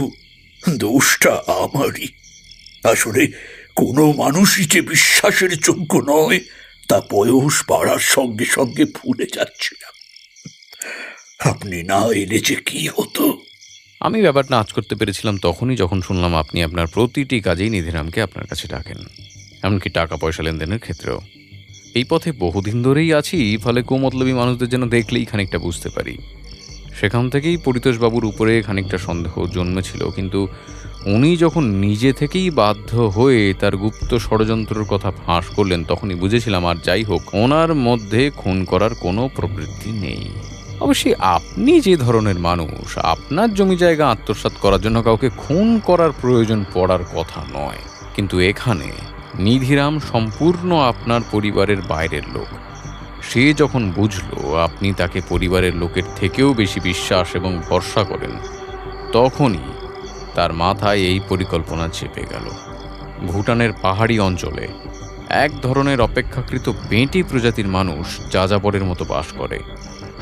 S4: দোষটা আমারই। আসলে কোনো মানুষই যে বিশ্বাসের যোগ্য নয় তা বয়স বাড়ার সঙ্গে সঙ্গে ভুলে যাচ্ছিলাম। আপনি না এলে যে কি হতো।
S3: আমি ব্যাপারটা আঁচ করতে পেরেছিলাম তখনই যখন শুনলাম আপনি আপনার প্রতিটি কাজেই নিধিরামকে আপনার কাছে ডাকেন, এমনকি টাকা পয়সা লেনদেনের ক্ষেত্রেও। এই পথে বহুদিন ধরেই আছি, ফলে কুমতলবী মানুষদের যেন দেখলেই খানিকটা বুঝতে পারি। সেখান থেকেই পরিতোষবাবুর উপরে খানিকটা সন্দেহ জন্মেছিল, কিন্তু উনি যখন নিজে থেকেই বাধ্য হয়ে তার গুপ্ত ষড়যন্ত্রের কথা ফাঁস করলেন তখনই বুঝেছিলাম, আর যাই হোক, ওনার মধ্যে খুন করার কোনো প্রবৃত্তি নেই। অবশ্যই আপনি যে ধরনের মানুষ, আপনার জমি জায়গা আত্মসাৎ করার জন্য কাউকে খুন করার প্রয়োজন পড়ার কথা নয়, কিন্তু এখানে নিধিরাম সম্পূর্ণ আপনার পরিবারের বাইরের লোক। সে যখন বুঝলো আপনি তাকে পরিবারের লোকের থেকেও বেশি বিশ্বাস এবং ভরসা করেন, তখনই তার মাথায় এই পরিকল্পনা চেপে গেল। ভুটানের পাহাড়ি অঞ্চলে এক ধরনের অপেক্ষাকৃত বেঁটি প্রজাতির মানুষ যাযাবরের মতো বাস করে।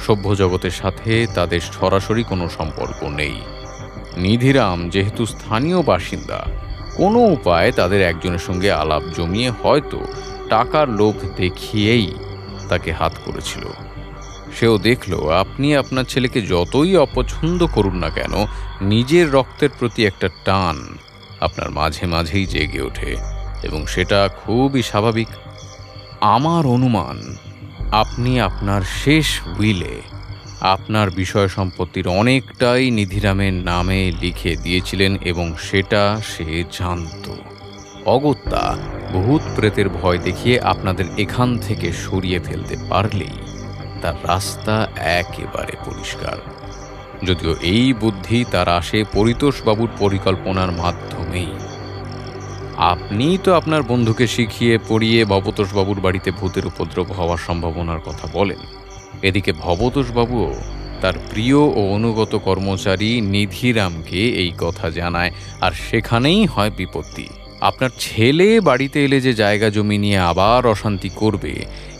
S3: সভ্য জগতের সাথে তাদের সরাসরি কোনো সম্পর্ক নেই। নিধিরাম যেহেতু স্থানীয় বাসিন্দা, কোনো উপায়ে তাদের একজনের সঙ্গে আলাপ জমিয়ে হয়তো টাকার লোভ দেখিয়েই তাকে হাত করেছিল। সেও দেখল আপনি আপনার ছেলেকে যতই অপছন্দ করুন না কেন, নিজের রক্তের প্রতি একটা টান আপনার মাঝে মাঝেই জেগে ওঠে, এবং সেটা খুবই স্বাভাবিক। আমার অনুমান আপনি আপনার শেষ উইলে আপনার বিষয় সম্পত্তির অনেকটাই নিধিরামের নামে লিখে দিয়েছিলেন, এবং সেটা সে জানত। অগত্যা ভূত প্রেতের ভয় দেখিয়ে আপনাদের এখান থেকে সরিয়ে ফেলতে পারলেই তার রাস্তা একেবারে পরিষ্কার। যদিও এই বুদ্ধি তার আসে পরিতোষবাবুর পরিকল্পনার মাধ্যমেই। আপনি তো আপনার বন্ধুকে শিখিয়ে পড়িয়ে ভবতোষবাবুর বাড়িতে ভূতের উপদ্রব হওয়ার সম্ভাবনার কথা বলেন। এদিকে ভবতোষবাবুও তার প্রিয় ও অনুগত কর্মচারী নিধিরামকে এই কথা জানায়, আর সেখানেই হয় বিপত্তি। আপনার ছেলে বাড়িতে এলে যে জায়গা জমি নিয়ে আবার অশান্তি করবে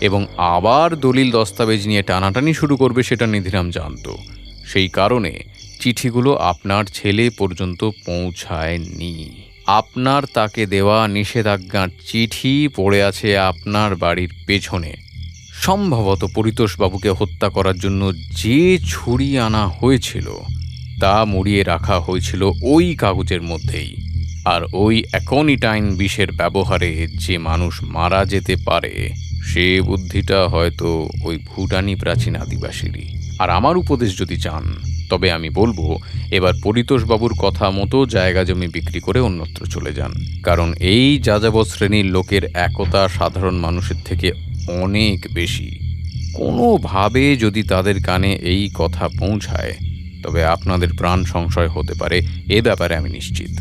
S3: এবং আবার দলিল দস্তাবেজ নিয়ে টানাটানি শুরু করবে, সেটা নিধিরাম জানত। সেই কারণে চিঠিগুলো আপনার ছেলে পর্যন্ত পৌঁছায়নি। আপনার তাকে দেওয়া নিষেধাজ্ঞার চিঠি পড়ে আছে আপনার বাড়ির পেছনে। সম্ভবত পরিতোষবাবুকে হত্যা করার জন্য যে ছুরি আনা হয়েছিল তা মুড়িয়ে রাখা হয়েছিল ওই কাগজের মধ্যেই। আর ওই অ্যাকনিটাইন বিষের ব্যবহারে যে মানুষ মারা যেতে পারে, সে বুদ্ধিটা হয়তো ওই ভুটানি প্রাচীন আদিবাসীরই। আর আমার উপদেশ যদি চান, তবে আমি বলবো এবার পরিতোষবাবুর কথা মতো জায়গা জমি বিক্রি করে অন্যত্র চলে যান, কারণ এই যাযাবর শ্রেণীর লোকের একতা সাধারণ মানুষের থেকে অনেক বেশি। কোনোভাবে যদি তাদের কানে এই কথা পৌঁছায়, তবে আপনাদের প্রাণ সংশয় হতে পারে, এ ব্যাপারে আমি নিশ্চিত।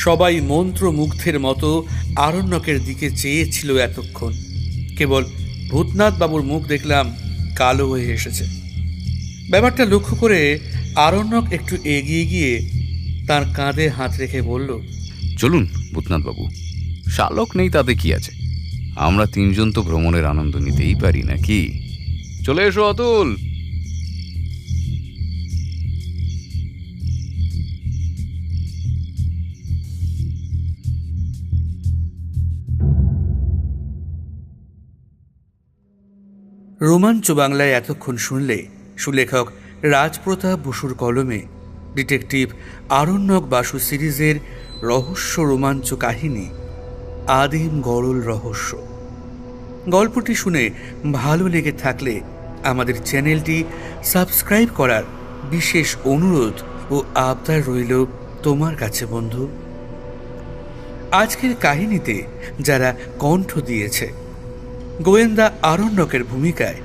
S1: সবাই মন্ত্রমুগ্ধের মতো আরণ্যকের দিকে চেয়েছিল এতক্ষণ। কেবল ভূতনাথ বাবুর মুখ দেখলাম কালো হয়ে এসেছে। ব্যাপারটা লক্ষ্য করে আরণ্যক একটু এগিয়ে গিয়ে তার কাঁধে হাত রেখে বলল,
S3: চলুন ভূতনাথবাবু, শালক নেই তাতে কি আছে, আমরা তিনজন তো ভ্রমণের আনন্দ নিতেই পারি নাকি? চলে এসো অতুল।
S1: রোমাঞ্চ বাংলায় এতক্ষণ শুনলে সুলেখক রাজপ্রতাপ বসুর কলমে ডিটেকটিভ আরণ্যক বাসু সিরিজের রহস্য রোমাঞ্চ কাহিনী আদিম গরল রহস্য। গল্পটি শুনে ভালো লেগে থাকলে আমাদের চ্যানেলটি সাবস্ক্রাইব করার বিশেষ অনুরোধ ও আবদার রইল তোমার কাছে বন্ধু। আজকের কাহিনীতে যারা কণ্ঠ দিয়েছে, গোয়েন্দা আরণ্যকের ভূমিকায়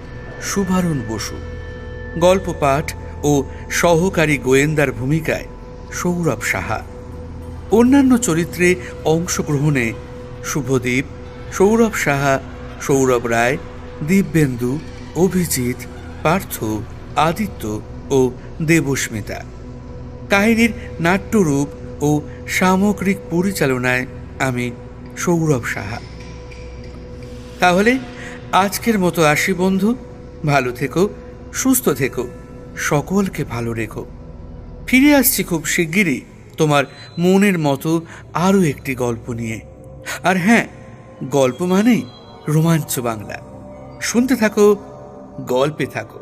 S1: শুভারুণ বসু, গল্প পাঠ ও সহকারী গোয়েন্দার ভূমিকায় সৌরভ সাহা, অন্যান্য চরিত্রে অংশগ্রহণে শুভদীপ, সৌরভ সাহা, সৌরভ রায়, দিব্যেন্দু, অভিজিৎ, পার্থ, আদিত্য ও দেবস্মিতা। কাহিনীর নাট্যরূপ ও সামগ্রিক পরিচালনায় আমি সৌরভ সাহা। তাহলে আজকের মতো আসি বন্ধু, ভালো থেকো, সুস্থ থেকো, সকলকে ভালো রেখো। ফিরে আসছি খুব শিগগিরই তোমার মনের মতো আরও একটি গল্প নিয়ে। আর হ্যাঁ, গল্প মানেই রোমাঞ্চ বাংলা। শুনতে থাকো, গল্পে থাকো।